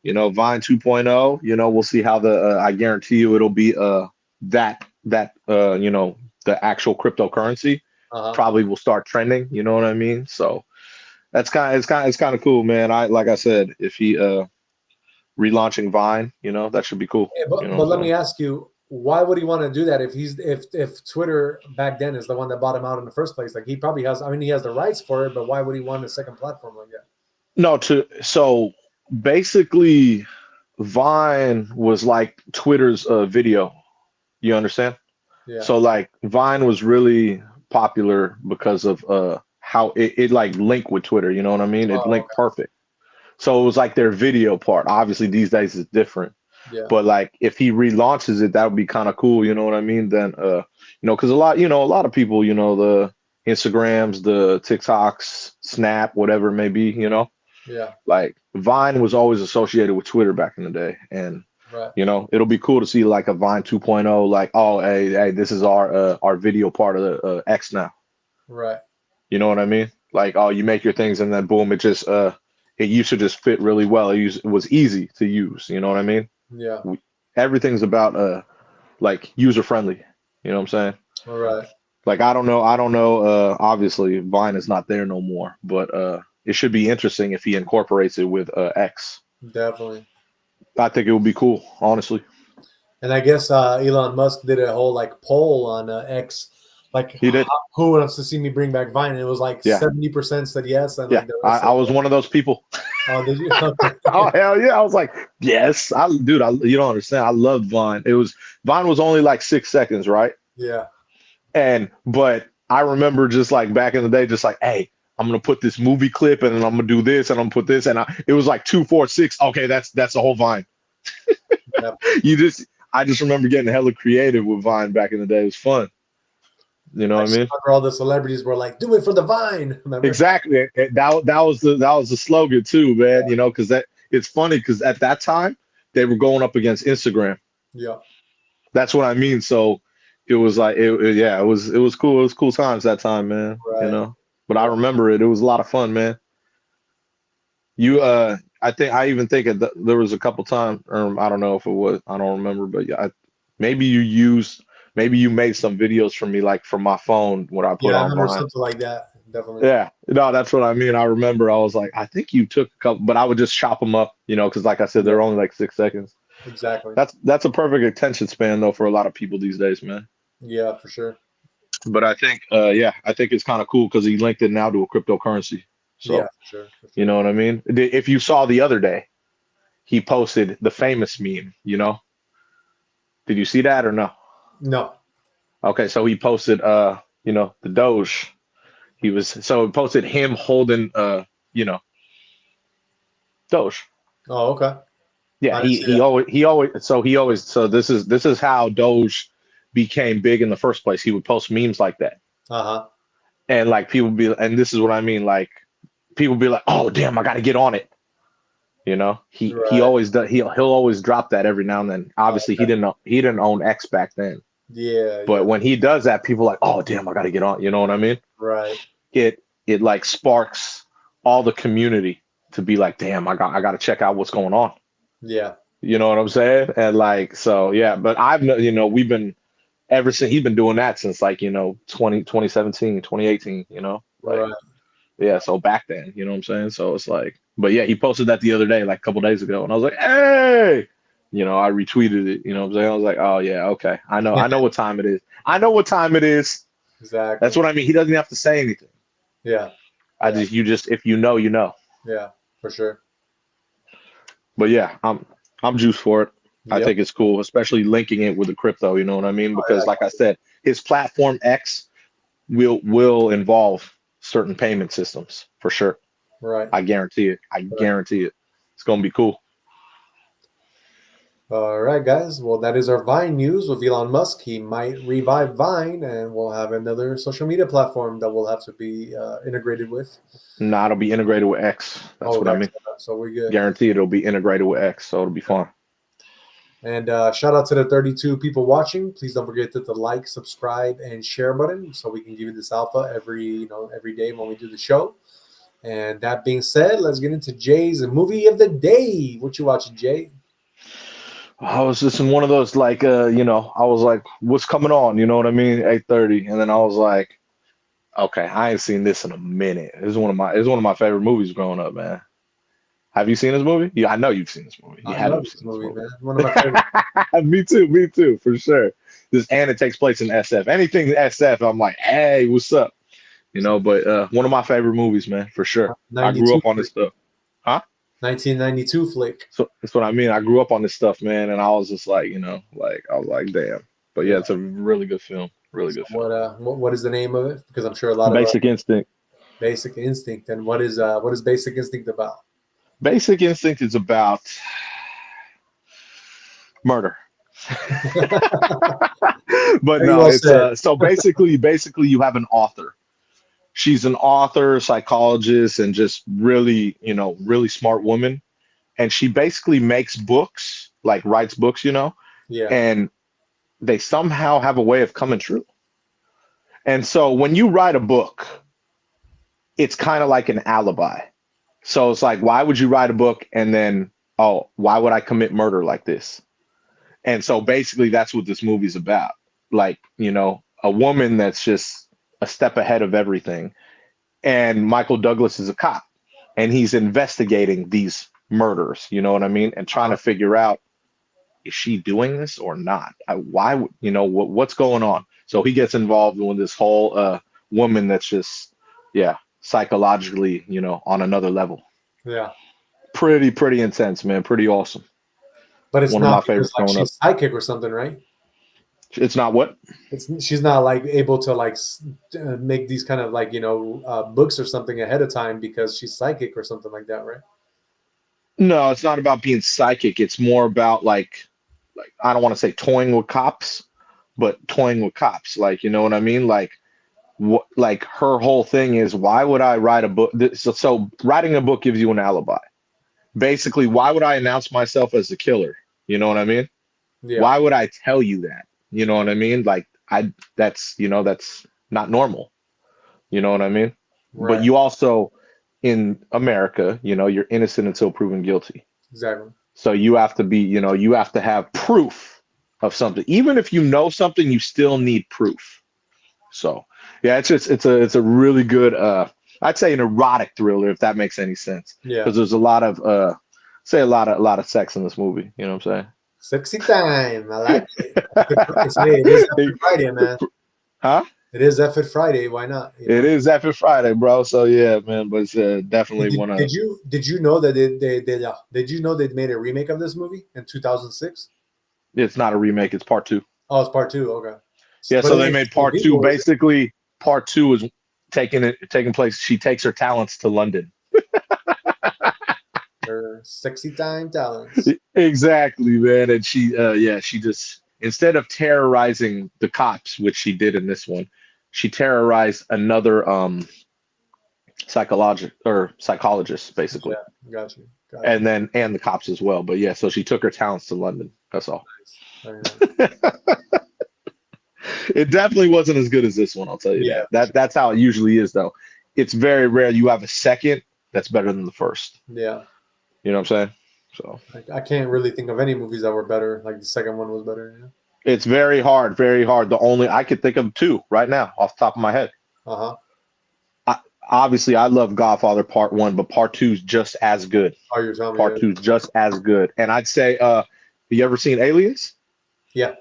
Vine 2.0, we'll see how I guarantee you it'll be that the actual cryptocurrency
Uh-huh.
probably will start trending, you know what I mean? So it's kind of cool, man. Like I said, if he relaunching Vine, that should be cool.
Yeah,
You know
but
what
let
I'm
me
saying?
ask you, why would he want to do that if Twitter back then is the one that bought him out in the first place? Like he probably has. I mean, he has the rights for it, but why would he want a second platform like that?
No, so basically Vine was like Twitter's video. You understand?
Yeah.
So like Vine was really popular because of how it like linked with Twitter, you know what I mean? It
Oh,
linked
okay.
perfect. So it was like their video part. Obviously these days it's different.
Yeah.
But like if he relaunches it, that would be kind of cool, you know what I mean? Then because a lot of people, the Instagrams, the TikToks, Snap, whatever it may be,
Yeah.
like Vine was always associated with Twitter back in the day. And
Right.
it'll be cool to see like a Vine 2.0, like, oh, hey, this is our video part of the X now.
Right.
You know what I mean? Like, oh, you make your things and then boom, it used to just fit really well. It was easy to use. You know what I mean?
Yeah.
Everything's about like user friendly. You know what I'm saying?
All right.
Like I don't know. Obviously, Vine is not there no more, but it should be interesting if he incorporates it with X.
Definitely.
I think it would be cool, honestly.
And I guess Elon Musk did a whole like poll on X, like
He did.
who wants to see me bring back Vine? And it was like
Yeah.
70% said yes, and
Yeah.
like the
I,
rest said
I was
no.
one of those people.
Oh, did you? Okay.
Oh hell yeah! I was like, yes, you don't understand. I loved Vine. Vine was only like 6 seconds, right?
Yeah.
But I remember just like back in the day, just like, hey, I'm gonna put this movie clip and then I'm gonna do this and I'm gonna put this it was like 2, 4, 6. Okay, that's the whole Vine.
Yep.
I just remember getting hella creative with Vine back in the day. It was fun. You know
I
what I
just
mean?
remember all the celebrities were like, "Do it for the Vine." Remember?
Exactly. That was the slogan too, man. Because it's funny because at that time they were going up against Instagram.
Yeah.
That's what I mean. So it was like yeah, it was cool. It was cool times that time, man.
Right.
But I
Yeah.
remember it. It was a lot of fun, man. I even think there was a couple times, or I don't know if it was, I don't remember, but yeah, maybe maybe you made some videos for me, like from my phone, what I put
Yeah, I
on
remember
Vine.
something like that. definitely.
Yeah, no, that's what I mean. I remember I was like, I think you took a couple, but I would just chop them up, because like I said,
Yeah,
they're only like 6 seconds.
exactly.
That's a perfect attention span though for a lot of people these days, man.
Yeah, for sure.
But I think, I think it's kind of cool because he linked it now to a cryptocurrency.
Yeah,
So
for sure, for
you
sure.
know what I mean? If you saw the other day, he posted the famous meme. Did you see that or no?
No.
Okay, so he posted, the Doge. He posted him holding, you know, Doge.
Oh, okay.
Yeah,
I didn't
he
see
he
that.
always so this is how Doge became big in the first place. He would post memes like that,
Uh huh.
and like and this is what I mean, like people be like, oh damn, I got to get on it. He
Right.
always does. He'll always drop that every now and then.
Oh,
Obviously, he
okay.
didn't own X back then,
Yeah.
but
Yeah.
when he does that, people are like, oh damn, I got to get on. You know what I mean?
Right.
It like sparks all the community to be like, damn, I got to check out what's going on.
Yeah.
You know what I'm saying? And like, so yeah, but we've been ever since he's been doing that since like, 2017, 2018, like,
Right.
yeah. So back then, you know what I'm saying? So it's like, but yeah, he posted that the other day, like a couple days ago. And I was like, hey, I retweeted it, you know what I'm saying? I was like, oh yeah, okay. I know what time it is. I know what time it is. That's
Exactly.
what I mean. He doesn't have to say anything.
Yeah. Yeah.
If you know, you know.
Yeah. For sure.
But yeah, I'm juiced for it. I
Yep.
think it's cool, especially linking it with the crypto. You know what I mean?
Oh,
Because, like I said, his platform X will involve certain payment systems for sure.
yeah. Right.
I guarantee it. I
Right.
guarantee it. It's gonna be cool.
All right, guys. Well, that is our Vine news with Elon Musk. He might revive Vine, and we'll have another social media platform that we'll have to be integrated with.
Nah, it'll be integrated with X. That's
Oh,
what I
X.
mean.
So we're good.
Guarantee it'll be integrated with X, so it'll be fun.
And shout out to the 32 people watching. Please don't forget to hit the like, subscribe, and share button so we can give you this alpha every day when we do the show. And that being said, let's get into Jay's movie of the day. What you watching, Jay?
I was just in one of those like I was like, what's coming on? You know what I mean? 8:30. And then I was like, okay, I ain't seen this in a minute. It's one of my favorite movies growing up, man. Have you seen this movie? Yeah, I know you've seen this movie. You
I
had to
love
have
this
seen this
movie,
movie.
man. One of my favorite.
Me too, for sure. And it takes place in SF. Anything SF, I'm like, hey, what's up? But one of my favorite movies, man, for sure. I grew
92
up on this
flick.
stuff. Huh?
1992 flick.
So that's what I mean. I grew up on this stuff, man, and I was just like, like I was like, damn. But
Yeah.
yeah, it's a really good film. Really
So
good film.
what is the name of it? Because I'm sure a lot of
Basic Instinct.
Basic Instinct. And what is Basic Instinct about?
Basic Instinct is about murder. But
Very
no,
well
it's
said.
so basically you have an author. She's an author, psychologist, and just really, really smart woman. And she basically makes books, like writes books,
Yeah.
and they somehow have a way of coming true. And so when you write a book, it's kind of like an alibi. So it's like, why would you write a book and then, oh, why would I commit murder like this? And so basically that's what this movie's about. Like, a woman that's just a step ahead of everything. And Michael Douglas is a cop and he's investigating these murders, you know what I mean? And trying to figure out, is she doing this or not? Why would, what's going on? So he gets involved with this whole woman that's just, yeah, psychologically, on another level.
Yeah.
Pretty intense, man. Pretty awesome.
But it's
One of
not
my
because
favorites
like
growing up.
she's psychic or something, right?
It's not what?
She's not like able to like make these kind of like books or something ahead of time because she's psychic or something like that, right?
No, it's not about being psychic. It's more about like I don't want to say toying with cops, but toying with cops. Like, you know what I mean? Like what? Like her whole thing is, why would I write a book? So writing a book gives you an alibi. Basically, why would I announce myself as the killer? You know what I mean?
Yeah.
Why would I tell you that? You know what I mean? Like that's not normal. You know what I mean?
Right.
But you also in America, you're innocent until proven guilty.
Exactly.
So you have to be, you have to have proof of something. Even if you know something, you still need proof. So Yeah, it's a really good I'd say an erotic thriller if that makes any sense.
Yeah.
Because there's a lot of say a lot of sex in this movie. You know what I'm
Sexy time. I like it. Hey, it is Effort
saying?
Friday, man.
Huh?
It is Effort Friday. Why not? You
It
know.
is after Friday, bro. So yeah, man. But it's
Hey,
definitely
Did,
one of.
did you did you know that did you know they made a remake of this movie in 2006?
It's not a remake. It's part two.
Oh, it's part two. Okay.
Yeah.
But
So
it
they
ain't
made
the same
part two.
people, is it?
Basically, part two is taking place. She takes her talents to London.
Her sexy time talents.
Exactly, man. And she just instead of terrorizing the cops, which she did in this one, she terrorized another psychologist, basically,
Yeah, got you. Got you.
and the cops as well. But yeah, so she took her talents to London. That's all.
Nice. Very nice.
It definitely wasn't as good as this one, I'll tell you
Yeah,
that. That's how it usually is, though. It's very rare you have a second that's better than the first.
yeah.
You know what I'm saying? So
I can't really think of any movies that were better. Like the second one was better. Yeah.
it's very hard, very hard. The only I could think of two right now off the top of my head.
Uh huh.
Obviously, I love Godfather Part One, but Part Two is just as good.
Oh, you're telling me.
Part Two is just as good. And I'd say, you ever seen Aliens?
Yeah.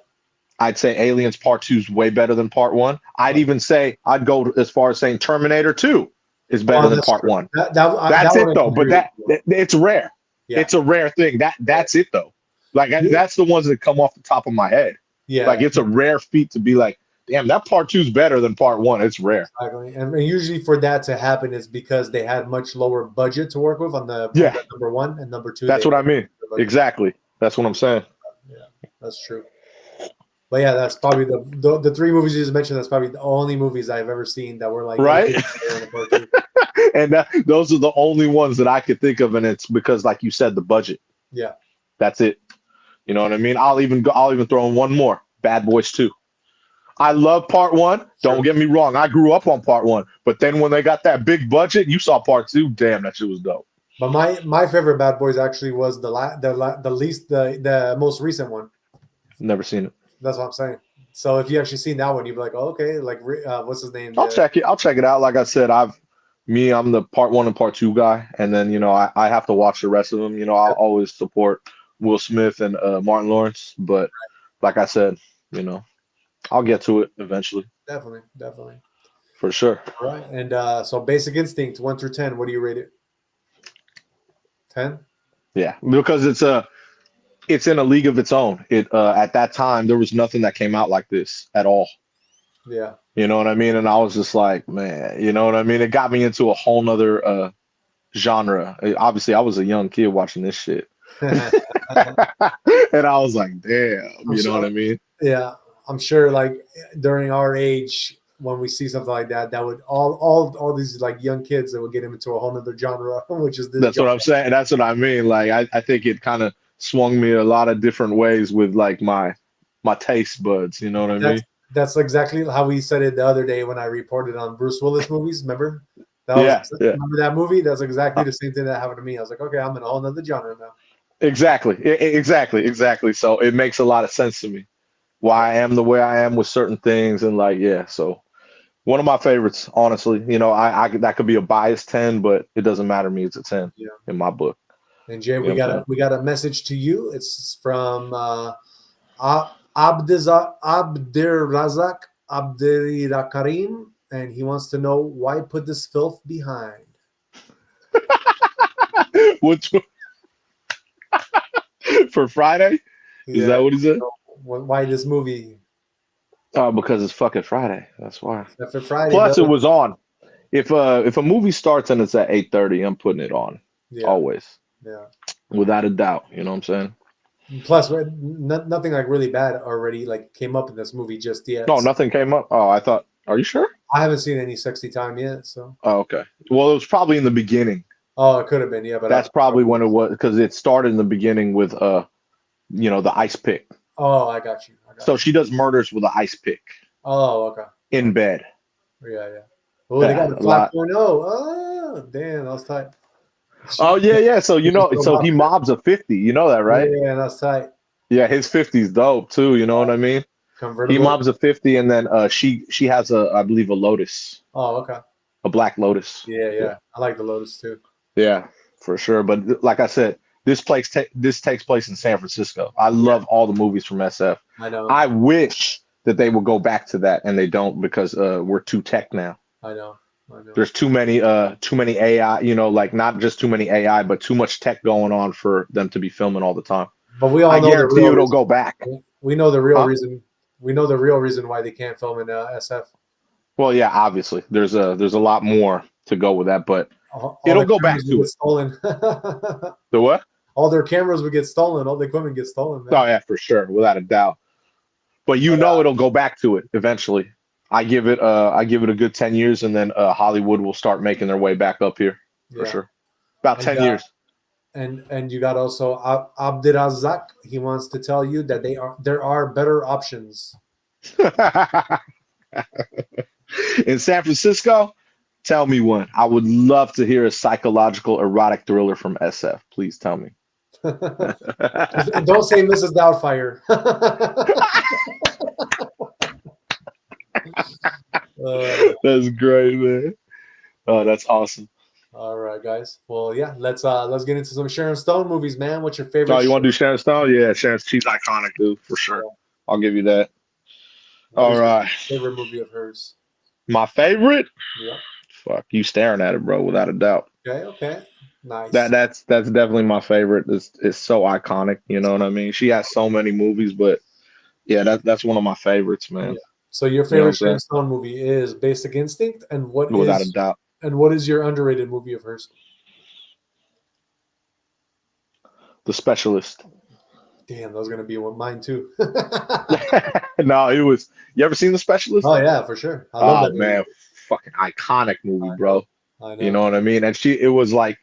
I'd say Aliens Part Two is way better than Part One. I'd even say I'd go as far as saying Terminator Two is better than Part One. That's it though. But it's rare.
Yeah.
It's a rare thing. That's it though. Like that's the ones that come off the top of my head.
Yeah.
Like it's a rare feat to be like, damn, that Part Two is better than Part One. It's rare.
Exactly. And usually for that to happen is because they had much lower budget to work with on the number one and number two.
That's what I mean. Exactly. That's what I'm saying.
Yeah, that's true. But yeah, that's probably the three movies you just mentioned. That's probably the only movies I've ever seen that were like
right. And those are the only ones that I could think of, and it's because, like you said, the budget.
Yeah,
that's it. You know what I mean? I'll even throw in one more. Bad Boys 2. I love Part One. Don't get me wrong. I grew up on Part One, but then when they got that big budget, you saw Part Two. Damn, that shit was dope.
But my favorite Bad Boys actually was the most recent one.
Never seen it.
That's what I'm saying. So if you actually seen that one, you'd be like, oh, okay, like what's his name?
I'll check it. I'll check it out. Like I said, I'm the Part One and Part Two guy, and then I have to watch the rest of them. I'll always support Will Smith and Martin Lawrence, but like I said, I'll get to it eventually.
Definitely.
For sure.
All right, and so Basic Instinct 1 through 10. What do you rate it? 10.
Yeah, because it's in a league of its own. It at that time there was nothing that came out like this at all.
Yeah.
You know what I mean? And I was just like, man, you know what I mean? It got me into a whole nother genre. Obviously, I was a young kid watching this shit. And I was like, damn, you know what I mean?
Yeah. I'm sure like during our age, when we see something like that, that would all these like young kids that would get them into a whole nother genre, which is this.
That's
genre.
what I'm saying. That's what I mean. Like I think it kind of swung me a lot of different ways with like my taste buds. You know what I mean?
That's exactly how we said it the other day when I reported on Bruce Willis movies. Remember? Remember that movie? That's exactly the same thing that happened to me. I was like, okay, I'm in a whole nother genre now.
Exactly. So it makes a lot of sense to me why I am the way I am with certain things, and like, yeah. So one of my favorites, honestly. I that could be a biased 10, but it doesn't matter to me. It's a 10 in my book.
And Jay, we got a message to you. It's from Abdirazak Abdirakarim, and he wants to know why put this filth behind.
Which for Friday? Is that what he said?
Why this movie?
Oh, because it's fucking Friday. That's why.
For Friday.
Plus, it was on. If a movie starts and it's at 8:30, I'm putting it on.
Yeah.
Always.
Yeah.
Without a doubt. You know what I'm saying?
Plus, nothing like really bad already like came up in this movie just yet.
No, nothing came up. Oh, I thought. Are you sure?
I haven't seen any sexy time yet. So.
Oh, okay. Well, it was probably in the beginning.
Oh, it could have been, yeah, but
that's probably when it was, because it started in the beginning with the ice pick.
Oh, I got you.
So she does murders with an ice pick.
Oh, okay.
In bed.
Yeah. Oh, they got the 5.0. Oh, damn, that was tight.
Oh yeah. So so he mobs a 50. You know that, right?
Yeah, that's tight.
Yeah, his 50's dope too. You know what I mean? He
Convertible.
mobs a 50, and then she has I believe a Lotus,
Oh, okay.
a black Lotus.
Yeah. I like the Lotus too.
Yeah, for sure. But like I said, this takes place in San Francisco. I
Yeah,
love all the movies from SF.
I know.
I wish that they would go back to that, and they don't because we're too tech now.
I know. I know.
There's too many AI, like not just too many AI, but too much tech going on for them to be filming all the time.
But we all
I
know the
guarantee
real
you it'll
reason.
go back.
We know the real
Huh?
reason. We know the real reason why they can't film in SF.
Well, yeah, obviously. There's a lot more to go with that, but
All
it'll
their
go back
cameras would
to
get
it.
stolen.
The what?
All their cameras would get stolen. All the equipment gets stolen,
Oh
man.
yeah, for sure, without a doubt. But
But
it'll go back to it eventually. I give it a good 10 years, and then Hollywood will start making their way back up here for
yeah,
sure. About
and
10 years.
and you got also Abdirazak. He wants to tell you that there are better options.
In San Francisco, tell me one. I would love to hear a psychological erotic thriller from SF. Please tell me.
Don't say Mrs. Doubtfire.
That's great, man. Oh, that's awesome.
All right, guys. Well, yeah, let's get into some Sharon Stone movies, man. What's your favorite?
Oh, you want to do Sharon Stone? Yeah, she's iconic, dude, for sure. I'll give you that.
What
All
is
right.
your favorite movie of hers?
My favorite?
Yeah.
Fuck, you staring at it, bro, without a doubt.
Okay. Nice.
That's definitely my favorite. It's so iconic, you know what I mean? She has so many movies, but yeah, that's one of my favorites, man.
Yeah. So your
You know what I'm
favorite Sharon
saying?
Stone movie is Basic Instinct, and
Without a doubt.
what is your underrated movie of hers?
The Specialist.
Damn, that was gonna be one mine too.
No, it was. You ever seen The Specialist?
Oh yeah, for sure. I love
Oh
that movie.
man, fucking iconic movie,
I
bro.
know.
You know what I mean? And she was like,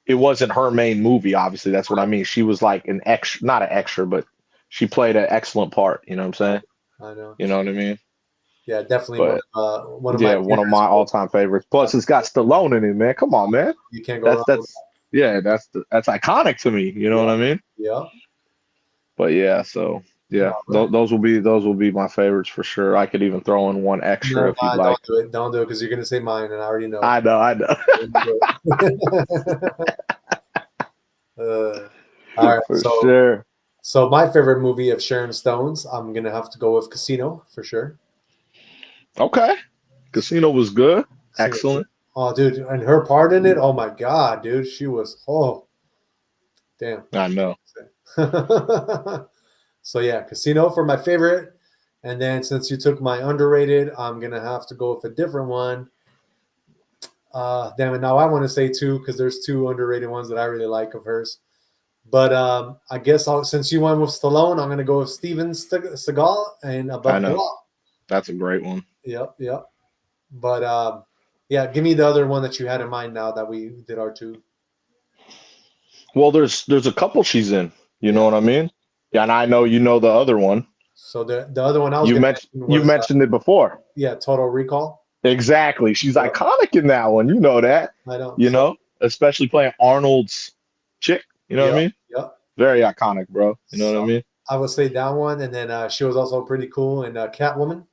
it wasn't her main movie. Obviously, that's what I mean. She was like an extra, not an extra, but she played an excellent part. You know what I'm saying?
I know.
You know what I mean?
Yeah, definitely
But
one of
yeah,
my
one of my all-time favorites. Plus, it's got Stallone in it, man. Come on, man.
You can't go wrong.
That's iconic to me. You know what I mean?
Yeah.
But yeah, so yeah,
Right.
those will be my favorites for sure. I could even throw in one extra if you'd like.
Don't do it because you're gonna say mine, and I already know.
I know.
All right,
For sure.
So my favorite movie of Sharon Stone's, I'm gonna have to go with Casino for sure.
Okay. Casino was good. Excellent.
Oh, dude, and her part in it. Oh my god, dude, she was. Oh, damn.
I know.
So yeah, Casino for my favorite, and then since you took my underrated, I'm gonna have to go with a different one. Damn it! Now I want to say two because there's two underrated ones that I really like of hers. But I guess since you went with Stallone, I'm gonna go with Steven Seagal and Above the Law.
That's a great one.
Yep. But yeah, give me the other one that you had in mind now that we did our two.
Well, there's a couple she's in. You know what I mean? Yeah, and I know you know the other one.
So the other one I was
you mentioned it before.
Yeah, Total Recall.
Exactly. She's iconic in that one. You know that.
I know.
You know, especially playing Arnold's chick. You know what I mean?
Yep.
Very iconic, bro. You know what I mean?
I would say that one, and then she was also pretty cool in Catwoman.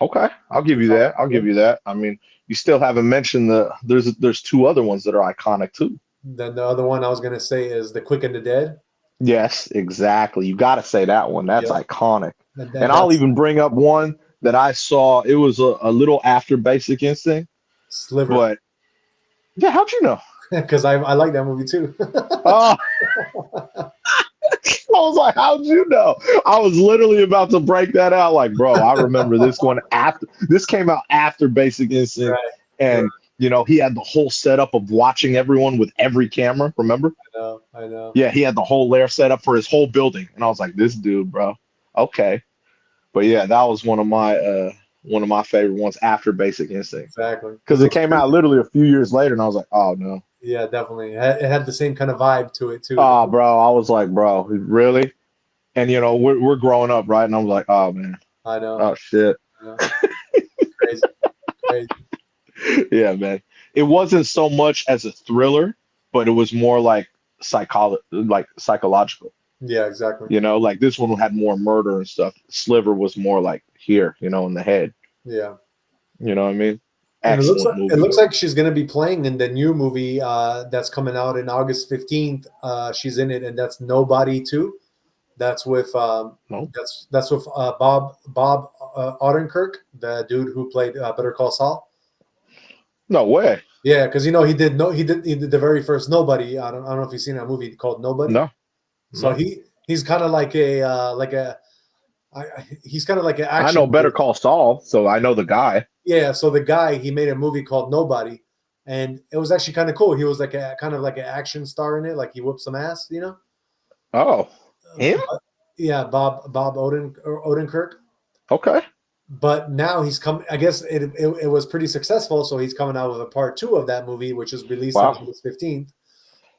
Okay, I'll give you that. I mean, you still haven't mentioned there's two other ones that are iconic too.
Then the other one I was gonna say is The Quick and the Dead.
Yes, exactly. You got to say that one. That's iconic.
And
I'll even bring up one that I saw. It was a little after Basic Instinct.
Sliver.
But yeah, how'd you know?
Because I like that movie too.
Oh. I was like, how'd you know? I was literally about to break that out. Like, bro, I remember this one after this came out after Basic Instinct. Right. And you know, he had the whole setup of watching everyone with every camera, remember?
I know.
Yeah, he had the whole layer set up for his whole building. And I was like, this dude, bro. Okay. But yeah, that was one of my favorite ones after Basic Instinct.
Exactly.
Because it came out literally a few years later, and I was like, oh no.
Yeah, definitely. It had the same kind of vibe to it too.
Oh, bro, I was like, bro, really? And you know, we're growing up, right? And I was like, oh man.
I know.
Oh shit.
Crazy.
Yeah, man. It wasn't so much as a thriller, but it was more like psychological.
Yeah, exactly.
You know, like this one had more murder and stuff. Sliver was more like here, you know, in the head.
Yeah.
You know what I mean?
And
Excellent
it
movie
looks
though.
like she's gonna be playing in the new movie that's coming out in August 15th. She's in it, and that's Nobody too. That's with
No,
that's with Bob Odenkirk, the dude who played Better Call Saul.
no way.
Yeah, because he did the very first Nobody. I don't know if you've seen that movie called Nobody.
No,
So
no.
he's kind of he's kind of like an
I
action
know Better
hero.
Call Saul, so I know the guy.
Yeah, so the guy, he made a movie called Nobody, and it was actually kind of cool. He was like a kind of like an action star in it, like he whooped some ass, you know.
Oh, him?
But yeah, Bob Odenkirk.
Okay.
But now he's come. I guess it was pretty successful, so he's coming out with a part two of that movie, which is released on
Wow.
August 15th,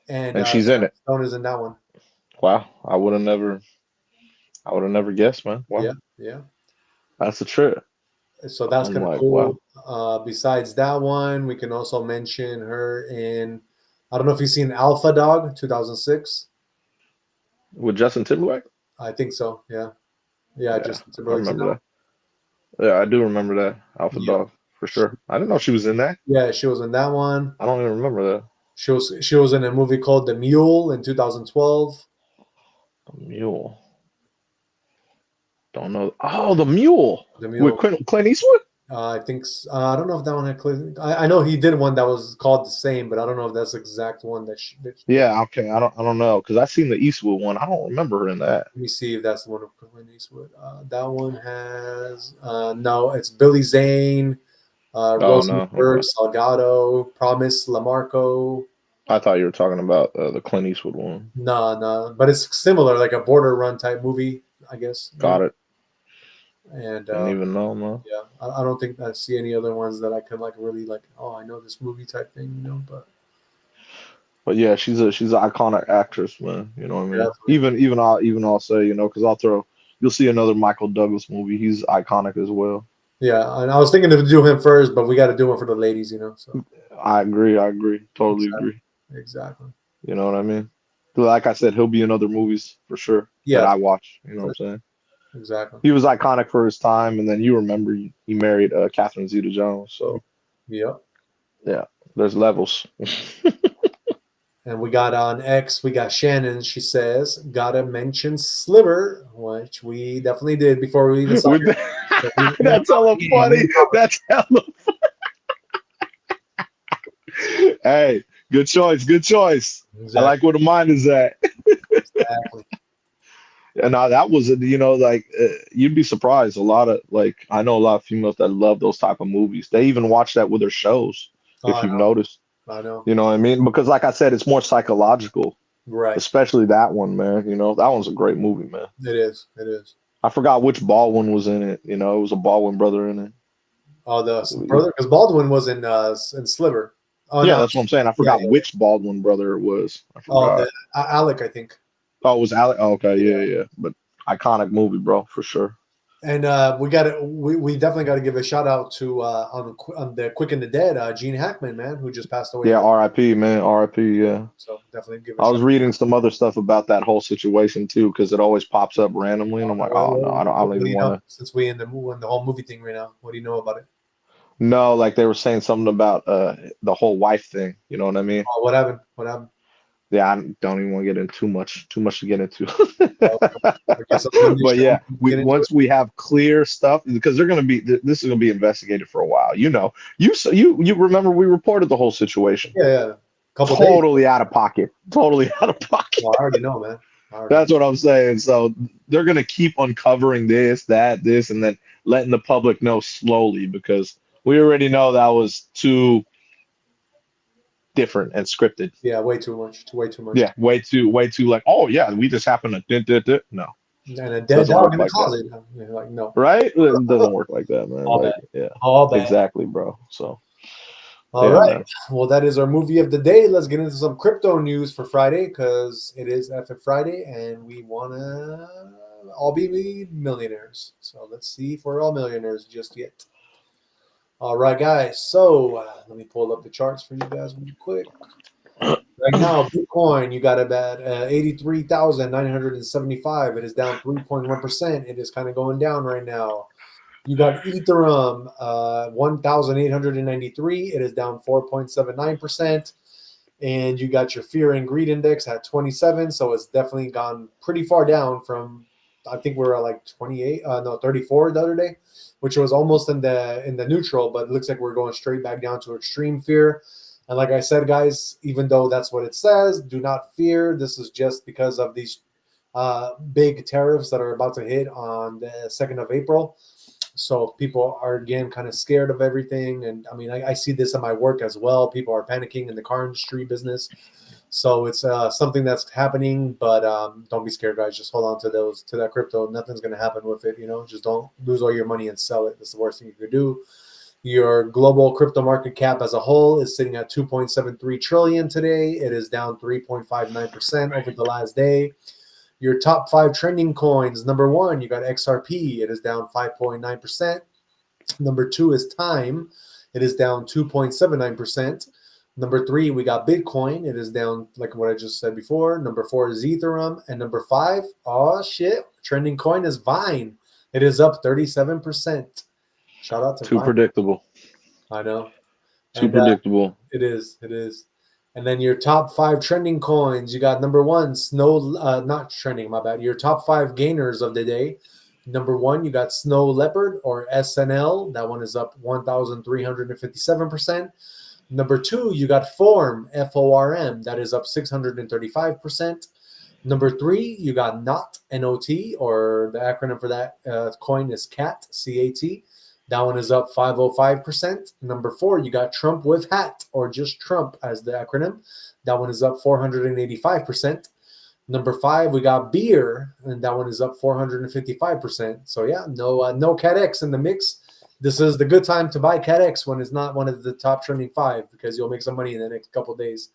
and
And she's in it.
Stone is in that one.
Wow. I would have never guessed, man. Wow.
Yeah, yeah.
That's a trip.
So that's
I'm
kind of
like,
cool.
wow.
Besides that one, we can also mention her in. I don't know if you've seen Alpha Dog 2006.
With Justin Timberlake?
I think so. Yeah, yeah.
Yeah,
Just
I
Timberlake's in that
remember
one.
that. Yeah, I do remember that. Alpha
Yeah,
Dog, for sure. I didn't know she was in that.
yeah. She was in that one.
I don't even remember that.
She was in a movie called The Mule in 2012.
The Mule. Don't know. Oh, The Mule
The
with
Mule.
Clint Eastwood?
I think I don't know if that one had Clint. I know he did one that was called the same, but I don't know if that's the exact one that.
Yeah, okay. I don't know because I seen the Eastwood one. I don't remember her in that.
Let me see if that's the one of Clint Eastwood. That one has no. It's Billy Zane,
Oh no.
Rosenberg,
Okay.
Salgado, Promise, Lamarco.
I thought you were talking about the Clint Eastwood one.
No, no, but it's similar, like a border run type movie, I guess. You know?
Got it.
And
Didn't even know, no.
yeah, I don't think I see any other ones that I can like really like. Oh, I know this movie type thing, you know. But
But yeah, she's an iconic actress, man. You know what I mean?
definitely,
I'll say, you know, because you'll see another Michael Douglas movie. He's iconic as well.
yeah. And I was thinking to do him first, but we got to do one for the ladies, you know. So
I agree. Totally
exactly,
agree.
exactly.
You know what I mean? Like I said, he'll be in other movies for sure that
Yeah,
I watch. You know what I'm saying?
exactly.
He was iconic for his time, and then you remember he married Catherine Zeta-Jones. So
Yep.
yeah, there's levels.
And we got on X, we got Shannon. She says, gotta mention Sliver, which we definitely did before we even saw
With
it. So
that's hella funny. That's hella. Hey, good choice. Good choice. I
Exactly.
like where the mind is at.
Exactly.
And now that was, you know, like you'd be surprised. A lot of like I know a lot of females that love those type of movies. They even watch that with their shows,
Oh,
if
I
you've
know.
noticed.
I know.
You know what I mean? Because like I said, it's more psychological,
Right.
especially that one, man. You know, that one's a great movie, man.
It is. It is.
I forgot which Baldwin was in it. You know, it was a Baldwin brother in it.
Oh, the brother, because Baldwin was in Sliver. Oh
Yeah,
no.
that's what I'm saying. I
Yeah,
forgot
yeah.
which Baldwin brother it was. I
Oh, the
forgot.
Alec, I think.
Oh, it was Alec. Oh, okay,
Yeah.
yeah, yeah. But iconic movie, bro, for sure.
And we definitely got to give a shout out to on the Quick and the Dead, Gene Hackman, man, who just passed away.
Yeah, R.I.P. man, R.I.P. Yeah.
So definitely give a
I
shout.
was reading some other stuff about that whole situation too, because it always pops up randomly, and I'm like, oh no, I
What
don't
do
even
you
want
know?
to.
Since we in the whole movie thing right now, what do you know about it?
No, like they were saying something about the whole wife thing. You know what I mean?
Oh, what happened? What happened?
Yeah, I don't even want to get into too much to get into.
Oh, I guess on Monday
But
show
yeah,
we can
we
get into it.
once we have clear stuff because they're going to be this is going to be investigated for a while. You know, you remember we reported the whole situation.
Yeah, yeah. Couple days.
Totally out of pocket. Totally out of pocket.
Well, I already know, man. I already know.
That's what I'm saying. So they're going to keep uncovering this, that, this, and then letting the public know slowly because we already know that was too different and scripted.
Yeah, way too much. Way too much.
Yeah, way too like, oh yeah, we just happened to no,
And a dead
doesn't
dog
work
in the
like that,
closet. You're like, no.
right? It doesn't work like that, man.
All
Like,
bad.
yeah,
All bad.
exactly, bro. So,
All
yeah,
right.
man.
Well, that is our movie of the day. Let's get into some crypto news for Friday because it is FF Friday and we want to all be millionaires. So let's see if we're all millionaires just yet. All right, guys. So let me pull up the charts for you guys real quick. Right now, Bitcoin, you got about 83,975. It is down 3.1%. It is kind of going down right now. You got Ethereum, 1,893. It is down 4.79%. And you got your fear and greed index at 27. So it's definitely gone pretty far down from, I think we were at like 28, no, 34 the other day, which was almost in the neutral, but it looks like we're going straight back down to extreme fear. And like I said, guys, even though that's what it says, do not fear. This is just because of these big tariffs that are about to hit on the 2nd of April. So people are again kind of scared of everything, and I mean, I see this in my work as well. People are panicking in the car industry business, so it's something that's happening. But don't be scared, guys. Just hold on to that crypto. Nothing's gonna happen with it. Just don't lose all your money and sell it. That's the worst thing you could do. Your global crypto market cap as a whole is sitting at 2.73 trillion today. It is down 3.59% over the last day. Your top 5 trending coins. Number 1, you got XRP. It is down 5.9%. Number 2 is Time. It is down 2.79%. Number 3, we got Bitcoin. It is down, like what I just said before. Number 4 is Ethereum. And number 5, oh shit, trending coin is Vine. It is up 37%. Shout out to
Too
Vine.
predictable.
I know.
Too
And
predictable.
it is. And then your top 5 trending coins, you got number 1, not trending, my bad. Your top 5 gainers of the day. Number 1, you got Snow Leopard or SNL. That one is up 1,357%. Number 2, you got Form, FORM. That is up 635%. Number 3, you got NOT, NOT, or the acronym for that coin is CAT, CAT. That one is up 505%. Number 4, you got Trump with Hat, or just Trump as the acronym. That one is up 485%. Number 5, we got Beer, and that one is up 455%. So yeah, no CATX in the mix. This is the good time to buy CATX when it's not one of the top trending 5, because you'll make some money in the next couple of days.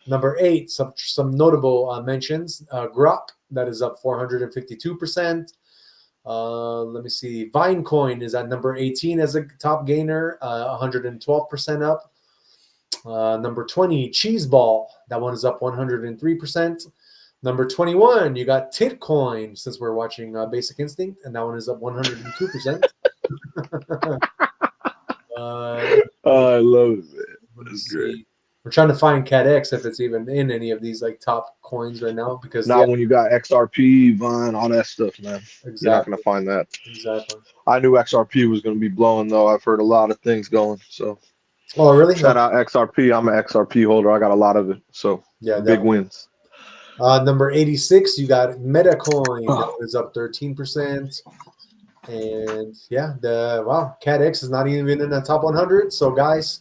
Number 8, some notable mentions. Grok, that is up 452%. Let me see. Vinecoin is at number 18 as a top gainer, 112% up. Number 20, Cheeseball. That one is up 103%. Number 21, you got Titcoin, since we're watching Basic Instinct, and that one is up 102%.
I love it. That's great.
We're trying to find CATX if it's even in any of these like top coins right now, because
not when you got XRP, Vine, all that stuff, man. Exactly. You're not going to find that.
Exactly.
I knew XRP was going to be blowing, though. I've heard a lot of things going. So,
oh really?
Shout out XRP. I'm an XRP holder. I got a lot of it. So yeah, big wins.
Number 86, you got Metacoin. That is up 13%. And yeah, CATX is not even in the top 100. So guys,